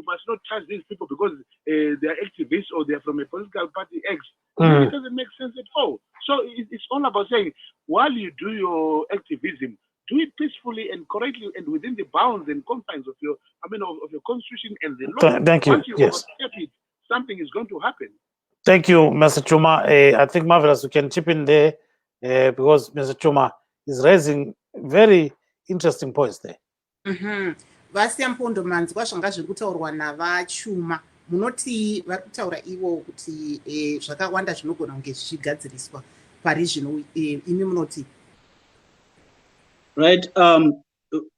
must not charge these people because they're activists or they're from a political party X. It doesn't make sense at all. So it's all about saying, while you do your activism, do it peacefully and correctly and within the bounds and confines of your, of your constitution and the law. Thank you. Once you overstep it, something is going to happen. Thank you, Mr. Chuma. I think Marvelous, we can chip in there because Mr. Chuma is raising very interesting points there. Vasiyampondo manzwa zvanga zviri kutaurwa navachuma munoti vari kutaura ivo kuti zvakawanda zvinogona kunge zvichigadziriswa pari zvino imi munoti right.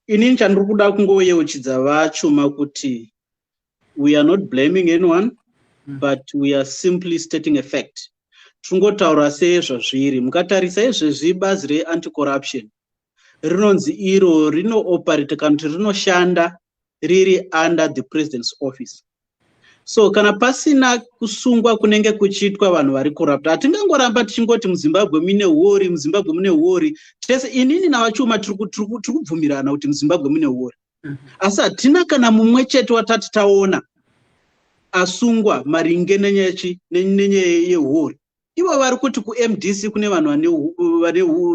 Inini chandiri kuda kungoyeuchidza vachuma kuti we are not blaming anyone, but we are simply stating a fact. Tingotaura sezvazviri. Mukatarisa izvezvi bazi re-anti-corruption rinonzi iro rino-operate kana kuti rinoshanda riri under the president's office. So kana pasina kusungwa kunenge kuchiitwa vanhu vari corrupt, hatingangoramba tichingoti muZimbabwe mune wori, muZimbabwe mune wori. Tese inini navachuma tiri kubvumirana kuti muZimbabwe mune wori. Asi hatina kana mumwe chete watati taona asungwa maringe nenyaya yehori. Ivo vari kuti kuMDC kune vanhu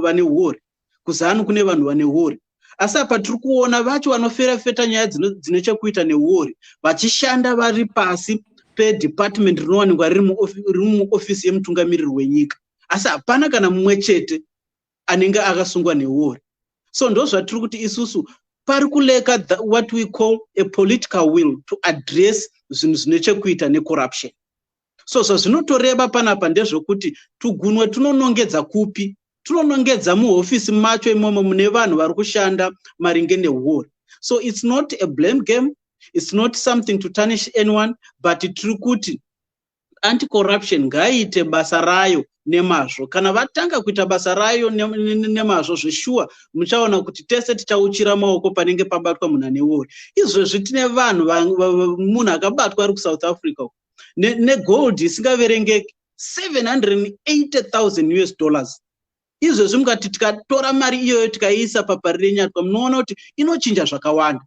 vane hori, kuZanu kune vanhu vane hori. Asi apa tiri kuona vacho vanofera-feta nyaya dzine chekuita nehori vachishanda vari pasi pedepartment rinowanikwa riri muofisi yemutungamiriri wenyika. Asi hapana kana mumwe chete anenge akasungwa nehori. So ndo zvatiri kuti isusu pari kuleka what we call a political will to address zvinhu zvine chekuita necorruption. So zvinotoreva panapa ndezvokuti tugunwe tunonongedza kupi? Tunonongedza muhofisi macho imomo mune vanhu vari kushanda maringe nehori. So it's not a blame game, it's not something to tarnish anyone, but tiri kuti anti-corruption ngaiite basa rayo nemazvo. Kana vatanga kuita basa rayo nemazvo zveshuwa muchaona kuti tese tichauchira maoko panenge pabatwa munhu ane hori. Izvezvi tine vanhu munhu akabatwa ari kuSouth Africa negold isingaverengeki $780,000. Izvezvi mukati tikatora mari iyoyo tikaiisa papari renyatwa munoona kuti inochinja zvakawanda.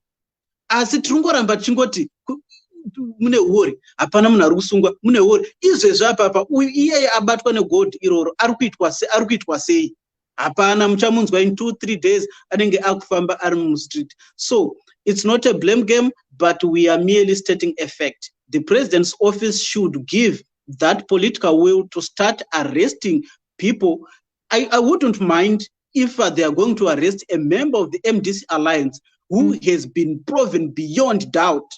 Asi tiringoramba tichingoti mune hori, hapana munhu ari kusungwa, mune hori. Izvezvi apapa iyeye abatwa negold iroro ari kuitwa sei? Hapana, muchamunzwa in 2-3 days anenge akufamba ari mustreet. So it's not a blame game, but we are merely stating a fact. The president's office should give that political will to start arresting people. I wouldn't mind if they are going to arrest a member of the MDC alliance who has been proven beyond doubt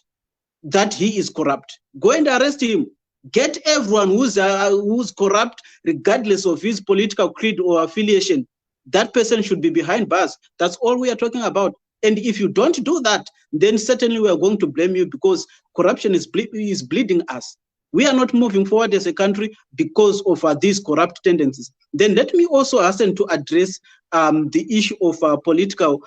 that he is corrupt. Go and arrest him. Get everyone who's corrupt, regardless of his political creed or affiliation. That person should be behind bars. That's all we are talking about. And if you don't do that, then certainly we are going to blame you because corruption is bleeding us. We are not moving forward as a country because of these corrupt tendencies. Then let me also hasten to address the issue of political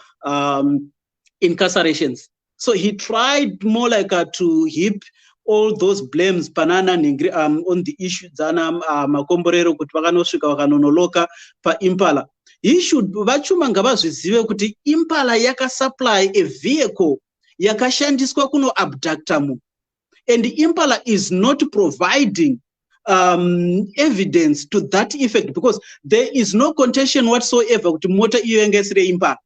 incarcerations. So he tried more like to heap all those blames on the issue Zana Makomborero kuti vakanosvika vakanonoloka pa Impala. He should vachuma ngavazvizive kuti Impala yakasupply a vehicle yakashandiswa kuno abducta munhu. And Impala is not providing evidence to that effect because there is no contention whatsoever with motor Impala.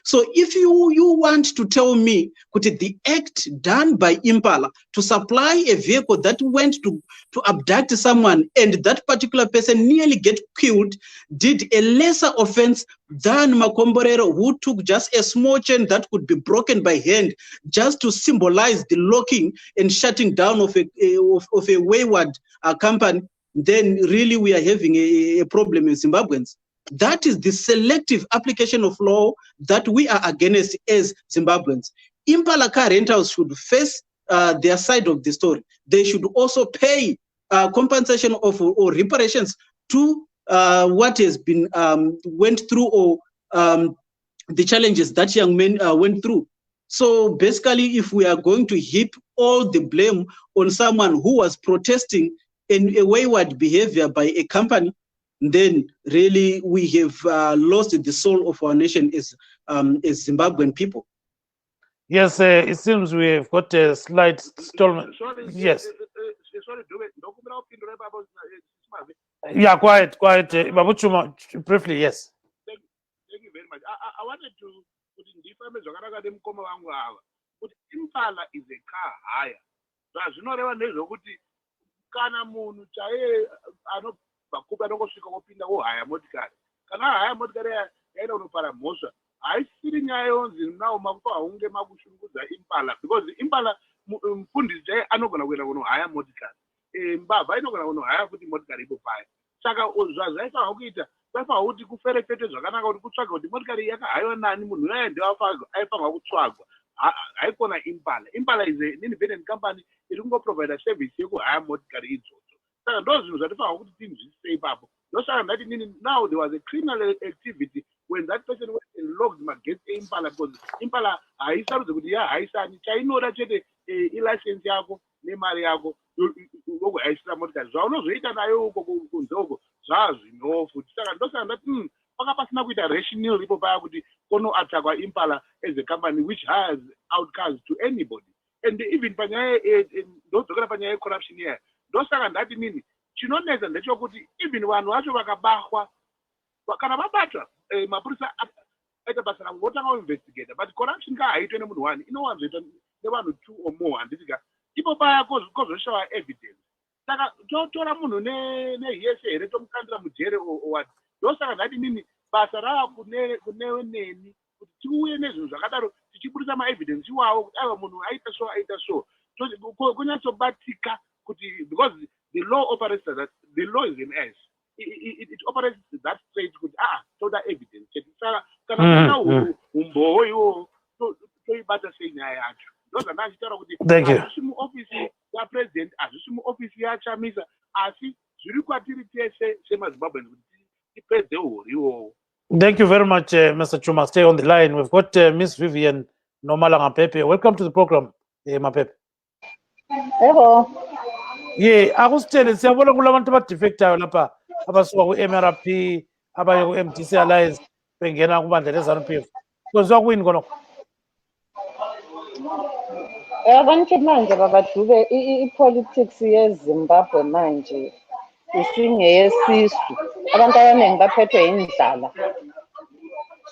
So if you want to tell me the act done by Impala to supply a vehicle that went to abduct someone and that particular person nearly get killed did a lesser offense than Makomborero, who took just a small chain that could be broken by hand just to symbolize the locking and shutting down of a wayward company, then really we are having a problem in Zimbabweans. That is the selective application of law that we are against as Zimbabweans. Impala car rentals should face their side of the story. They should also pay compensation of or reparations to what has been went through or the challenges that young men went through. So basically, if we are going to heap all the blame on someone who was protesting in a wayward behavior by a company, then really we have lost the soul of our nation as Zimbabwean people. Yes, it seems we have got a slight stallment. Yes. Sorry, Yeah, quiet. Babuchuma, briefly, yes. Thank you very much. I wanted to put in different zvakanaka nemukoma vangu ava kuti impala is a car hire. Zvazvinoreva ndezvokuti kana munhu chaiye anobva kupi anongosvika opinda ohaya motikari, kana ahaya motikari yaenda kunopara mhosva, haisiri nyaya yonzi nawo makupa haunge makushungudza impala, because impala mufundisi chaiye anogona kuenda kunohaya motikari, mbavha inogona kunohaya kuti motikari ipo paya. Saka zvazvaifanira kuita paifanira kuti kuferefete zvakanaka kuti kutsvaga kuti motikari yakahayiwa nani, munhu uya aifanira kutsvagwa, haikona impala. Impala is an independent company iri kungoprovida service yekuhaya motikari idzodzo. Saka ndo zvinhu zvatifanira kuti tinzwisise ipapo. Ndosaka ndati nini, now there was a criminal activity when that person went and logged against impala, because impala haisarudze kuti yahaisani, chainoda chete ilicense yako nemari yako yokuhaisira motikari. Zvaunozoita nayo uko kunze uko zvazvinofu. Saka ndosaka ndati paka pasina kuita rationale ipo paya kuti konoatakwa impala as a company which has outcasts to anybody. And even panyaya ndodzokera panyaya yecorruption here, ndosaka ndati nini, chinonetsa ndechokuti even vanhu vacho vakabahwa kana vabatwa, mapurisa aita basa ravo votanga kuinvestigata, but corruption haitwe nemunhu wani, inowanzoitwa nevanhu 2 or more. Handitika ipo paya kozoshawa evidence. Saka totora munhu nehiyese here tomukandira mujere owati. Ndosaka ndati nini, basa rava kuneni kuti tiuye nezvinhu zvakadaro tichibudisa maevidence iwawo kuti aiwa munhu aita so kunyatsobatika kuti, because the law operates that, the law is an S. It operates that straight kuti toda evidence. Saka kana kuna umbowo iwo toibata sei nyaya yacho. Ndozvandachitaura kuti hazvisi muofisi yapresident, hazvisi muofisi yachamisa, asi zviri kwatiri tese semaZimbabweans kuti tipedze uhori iwowo. Thank you very much, Mr. Chuma. Stay on the line. We've got Miss Vivian Nomalanga Pepe. Welcome to the program, Mapepe. Hello. Yeah, akusitshele siyabona kulabantu abadefectayo lapha abasuka ku-MRP abaye ku-MDC Alliance bengena kubandla leZanu PF. Kwenziwa kuyini khonokho? Abantu manje babadube i-politics yeZimbabwe manje isingeyesisu. Abantu abaningi baphethwe yindlala.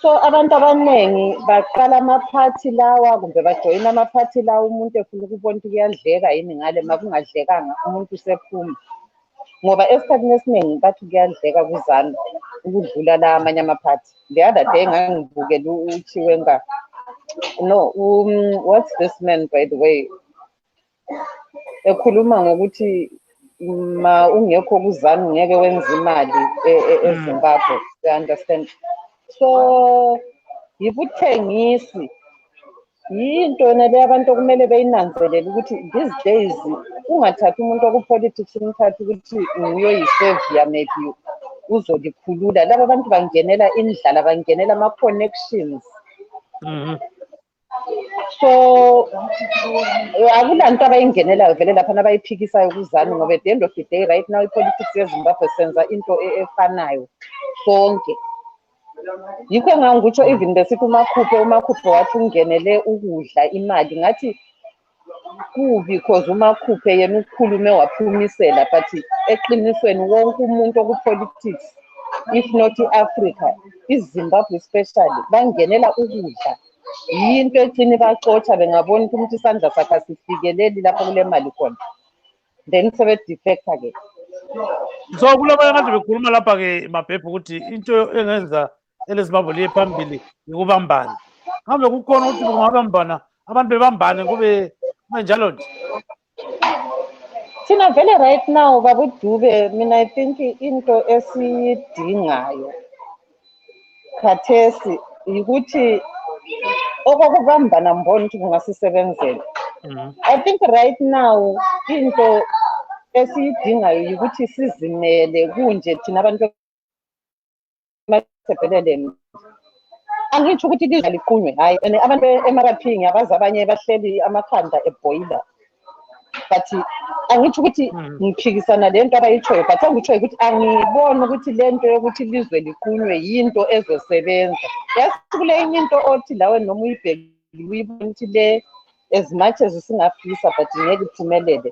So abantu abaningi baqala amaphathi lawa kumbe bajoyina amaphathi lawa, umuntu efuna ukubona ukuthi kuyadleka yini ngale, makungadlekanga umuntu usephuma. Ngoba esikhathini esiningi bathi kuyadleka kuZanu ukudlula la amanye amaphathi. The other day ngangibukela uChiwenga. No, what's this man by the way? Ekhuluma ngokuthi ma ungekho kuZanu ngeke wenze imali eZimbabwe. You understand? So yibuthengisi yinto nale abantu okumele beyinanzelele ukuthi these days ungathathi umuntu okupolitics umthathe ukuthi uyoyisavior maybe uzolikhulula. Laba abantu bangenela indlala, bangenela ama-connections. So akulanto abayingenelayo vele lapha nabayiphikisayo kuZanu, ngoba at the end of the day right now i-politics yeZimbabwe senza into efanayo sonke. Yikho ngangikutsho even besithi umakhuphe wathi ungenele ukudla imali, ngathi kubi because umakhuphe yena ukhulume waphumisela, but eqinisweni wonke umuntu okupolitics, if not i-Africa, iZimbabwe especially, bangenela ukudla. Yinto egcina baxotsha bengabona ukuthi isandla sakhe asifikeleli lapho kule mali khona, then sebedefecta ke. So kulabanye abantu bekhuluma lapha ke Mapepe ukuthi into engenza eleZimbabwe liye phambili ukubambana. Ngabe kukhona ukuthi kungabambana abantu bebambane kube njalo nje? Thina vele right now babudube, mina I think into esiyidingayo khathesi ukuthi okokubambana mbona ukuthi kungasisebenzela. I think right now into esiyidingayo ukuthi sizimele kunje thina abantu emathebheleleni. Angitsho ukuthi ilizwe liqunywe, hayi, and abantu emaraphi ngiyabazi abanye bahleli amakhanda eboiler, but angitsho ukuthi ngiphikisana lento abayitshoyo, but angitshoyo ukuthi angiboni ukuthi lento yokuthi ilizwe liqunywe yinto ezosebenza. Yasikule enye into othi lawe noma uyibhekile uyibona ukuthi le as much as singafisa but ngeke iphumelele.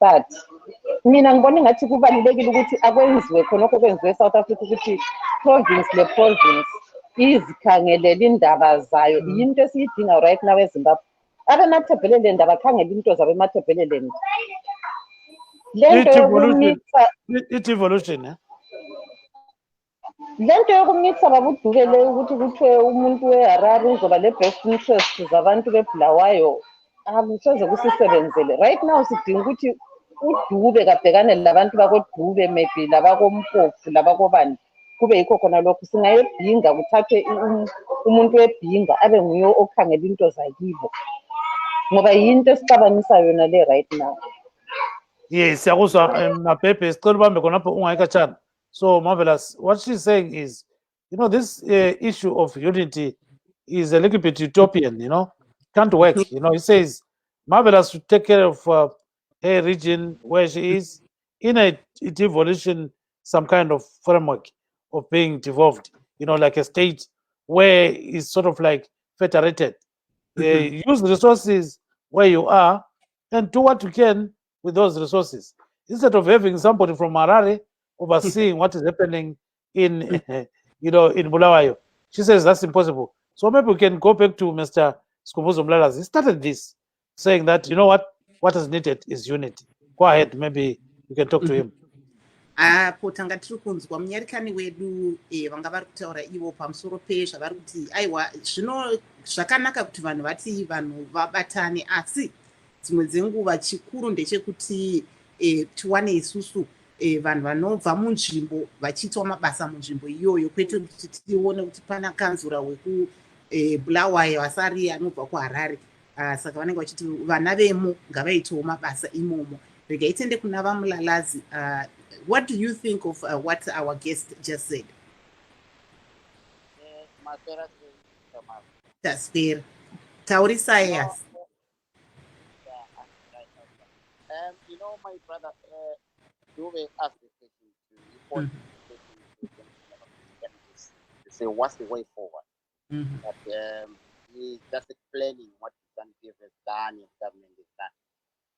But mina ngibona ngathi kubalulekile ukuthi akwenziwe khonokho kwenziwe eSouth Africa ukuthi province le province izikhangelela indaba zayo. Yinto esiyidinga right now eZimbabwe. Abemathebheleleni abakhangela into zabo emathebheleleni. Lento yokumitha evolution lento yokumitha babudukele ukuthi kuthiwe umuntu weHarare uzoba le-best interest zabantu beBulawayo akusoze kusisebenzele. Right now sidinga ukuthi uDube kabhekane labantu bakoDube, maybe labakoMpofu labakobani, kube yikho khona lokho. Singayebhinga kuthathwe umuntu webhinga abe nguye okhangela into zakibo, ngoba yinto esixabanisa yona le right now. Yes, siyakuzwa Mabhebhe, sicela ubambe khonapho ungayikatshana. So Marvelous, what she's saying is, this issue of unity is a little bit utopian, can't work. He says Marvelous should take care of her region where she is in a devolution, some kind of framework of being devolved, like a state where it's sort of like federated. Use the resources where you are and do what you can with those resources, instead of having somebody from Harare overseeing what is happening in in Bulawayo. She says that's impossible. So maybe we can go back to Mr. Skhumbuzo. He started this saying that what is needed is unity. Go ahead, maybe you can talk to him. Potanga tiri kunzwa munyarikani wedu vanga vari kutaura ivo pamusoro pezvavari kuti aiwa zvino zvakanaka kuti vanhu vati vanhu vabatane, asi dzimwe dzenguva chikuru ndechekuti tiwane isusu vanhu vanobva munzvimbo vachiitwa mabasa munzvimbo iyoyo, kwete kuti tione kuti pana kanzura wekubulawayo asari anobva kuHarare. Saka vanenge vachiti vana vemo ngavaitewo mabasa imomo. Regai tiende kuna vaMulalazi. What do you think of what our guest just said? That's fair. Taurisai, yes. My brother, Dube asked the question to say what's the way forward. But he's just explaining what the ZANU-PF has done and government has done.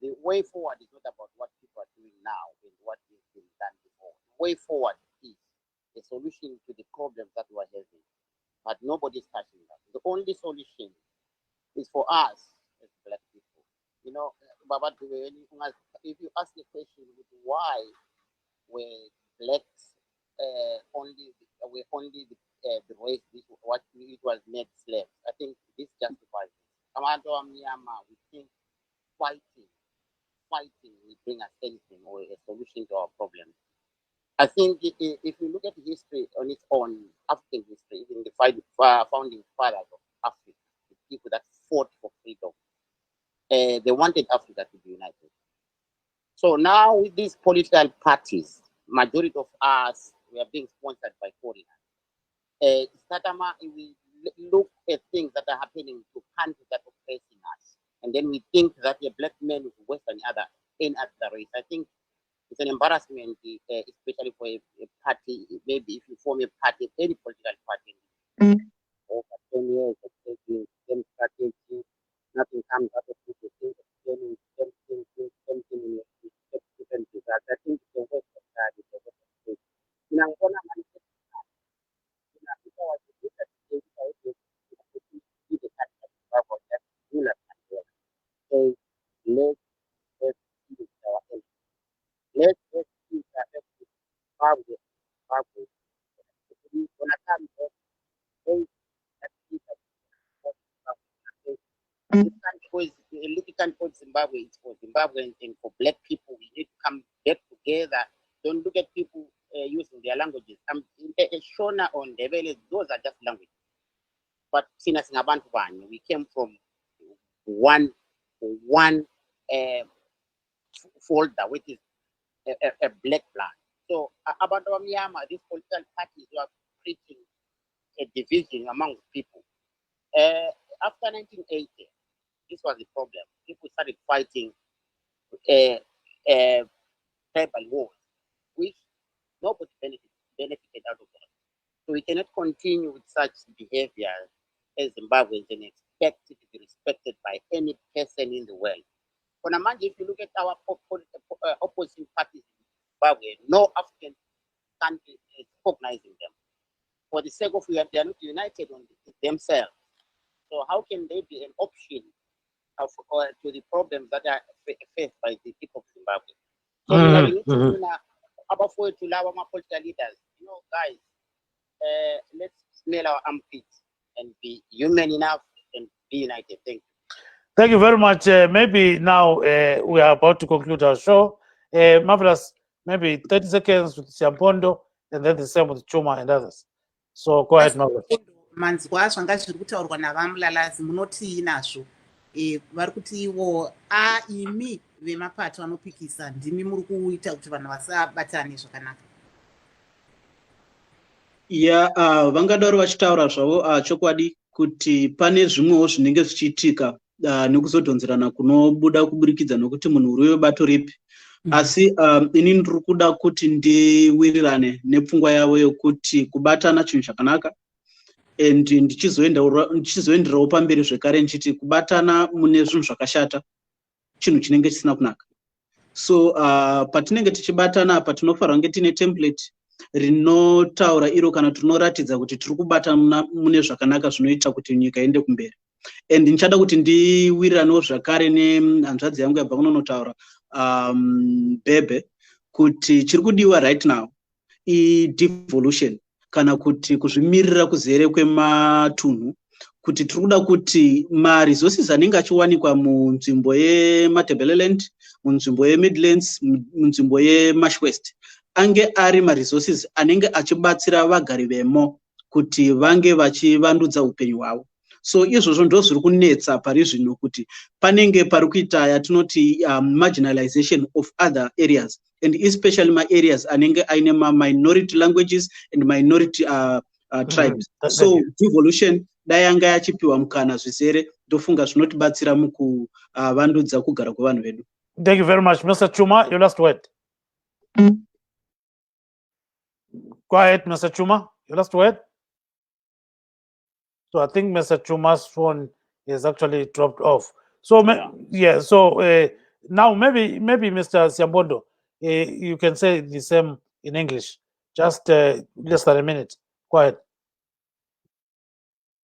The way forward is not about what people are doing now and what has been done before. The way forward is a solution to the problems that we are having, but nobody's touching that. The only solution is for us as Black people. Baba, if you ask the question why were blacks only the race what it was made slaves, I think this justifies it. We think fighting will bring us anything or a solution to our problems. I think if you look at history on its own, African history, even the founding fathers of Africa, the people that fought for freedom, they wanted Africa to be united. So now with these political parties, majority of us, we are being sponsored by foreigners. We look at things that are happening to countries that are oppressing us, and then we think that a black man is worse than any other race. I think it's an embarrassment, especially for a party. Maybe if you form a party, any political party, over 10 years of taking same strategy, nothing comes out of it. Different results. I think it's a waste of time. It's a waste of space. Let's see a little country called Zimbabwe. It's for Zimbabwe and for black people. We need to come back together. Don't look at people using their languages. Shona or Ndebele, those are just languages. But we came from one folder, which is a black blood. So about Myanmar, these political parties were preaching a division among people. After 1980, this was the problem. People started fighting tribal wars, which nobody benefited out of that. So we cannot continue with such behavior as Zimbabweans and expect it to be respected by any person in the world. If you look at our opposition parties in Zimbabwe, no African country is recognizing them. For the sake of they are not united on themselves. So how can they be an option to the problems that are faced by the people of Zimbabwe? So we need to about for to allow our political leaders, guys, let's smell our armpits and be human enough and be united. Thank you. Thank you very much. Maybe now we are about to conclude our show. Marvelous, maybe 30 seconds with Siampondo and then the same with Chuma and others. So go ahead, Marvelous. Manzwa zvanga zviri kutaurwa navamulalazi munotii nazvo vari kuti ivo imi vemapato anopikisa ndimi muri kuita kuti vanhu vasabatane zvakanaka. Vangadaro vachitaura zvavo chokwadi kuti pane zvimwewo zvinenge zvichiitika nekuzodhonzerana kunobuda kuburikidza nokuti munhu uri webato ripi. Asi ini ndiri kuda kuti ndiwirirane nepfungwa yavo yokuti kubatana chinhu chakanaka, and ndichizoenderawo pamberi zvekare nchiti kubatana mune zvinhu zvakashata chinhu chinenge chisina kunaka. So patinenge tichibatana apa tinofanira kunge tine template rinotaura iro kana tinoratidza kuti tiri kubatana mune zvakanaka zvinoita kuti nyika iende kumberi. And ndichada kuti ndiwiriranewo zvakare nehanzvadzi yangu yabva kunonotaura Bebe kuti chiri kudiwa right now devolution kana kuti kuzvimirira kuzere kwematunhu, kuti tiri kuda kuti maresources anenge achiwanikwa munzvimbo yeMatabeleland, munzvimbo yeMidlands, munzvimbo yeMashwest ange ari maresources anenge achibatsira vagari vemo kuti vange vachivandudza upenyu hwavo. So izvozvo ndo zviri kunetsa pari zvino kuti panenge pari kuita yatinoti marginalization of other areas, and especially my areas anenge aine minority languages and minority tribes. So devolution dai yanga yachipiwa mukana zvizere ndofunga zvinotibatsira mukuvandudza kugara kwevanhu vedu. Thank you very much. Mr. Chuma, your last word. Go ahead, Mr. Chuma, your last word. So I think Mr. Chuma's phone is actually dropped off. So so now maybe Mr. Siampondo, you can say the same in English. Just less than a minute. Go ahead.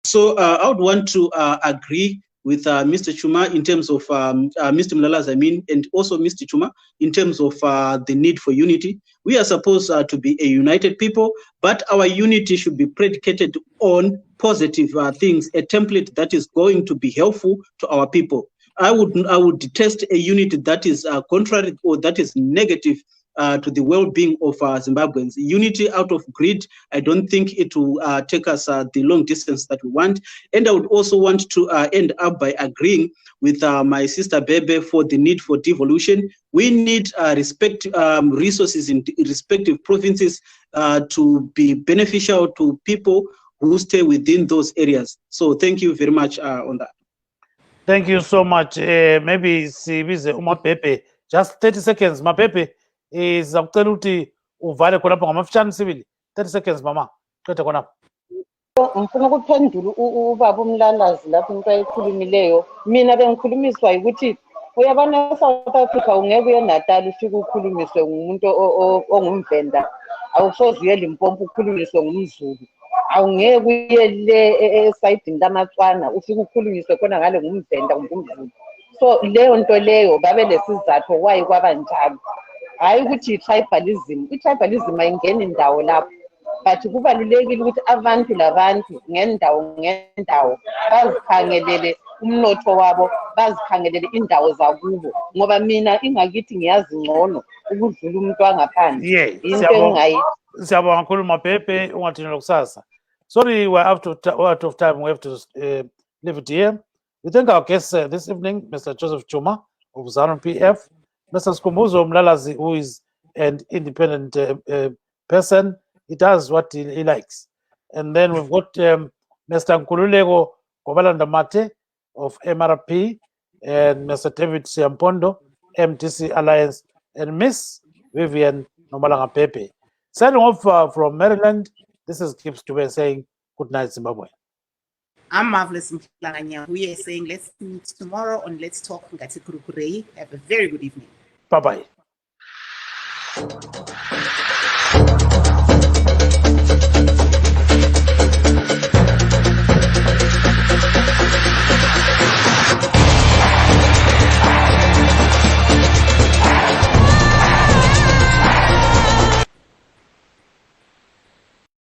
So I would want to agree with Mr. Chuma in terms of Mr. Mlalazi, and also Mr. Chuma in terms of the need for unity. We are supposed to be a united people, but our unity should be predicated on positive things, a template that is going to be helpful to our people. I would detest a unity that is contrary or that is negative to the well-being of Zimbabweans. Unity out of greed, I don't think it will take us the long distance that we want. And I would also want to end up by agreeing with my sister Bebe for the need for devolution. We need resources in respective provinces to be beneficial to people who stay within those areas. So thank you very much on that. Thank you so much. Maybe Sibize Umapepe, just 30 seconds. Mapepe is absolutely uvale konapa ngamafishani sibili. 30 seconds mama. Kwete konapa. Ngifuna ukuphendula ubaba umlalazi lapho into ayikhulumileyo. Mina bengikhulumiswa ukuthi uyabona eSouth Africa ungeke uye eNatal ufike ukhulumiswe ngumuntu ongumvenda. Awusoze uye eLimpopo ukhulumiswe ngumZulu. Awungeke uye le esayidini lamatswana ufike ukhulumiswe khona ngale ngumvenda ngumZulu. So leyo nto leyo babe lesizathu why kwaba njalo. Hayi ukuthi i-tribalism ayingeni indawo lapho. But kubalulekile ukuthi abantu labantu ngendawo bazikhangelele umnotho wabo, bazikhangelele indawo zakubo, ngoba mina ingakithi ngiyazi ngcono ukudlula umuntu wangaphandle. Into engayi siyabonga kakhulu Mapepe, ungathini kusasa. Sorry, we're out of time. We have to leave it here. We thank our guests this evening, Mr. Joseph Chuma of ZANU PF, Mr. Skumbuzo Mlalazi, who is an independent person, he does what he likes. And then we've got Mr. Nkululeko Kobalanda Mate of MRP, and Mr. David Siampondo, MTC Alliance, and Miss Vivian Nomalanga Pepe. Signing off from Maryland, this is Gibbs Dube saying good night, Zimbabwe. I'm Marvelous Mhlanganya. We are saying let's meet tomorrow on Let's Talk. Have a very good evening. Bye-bye.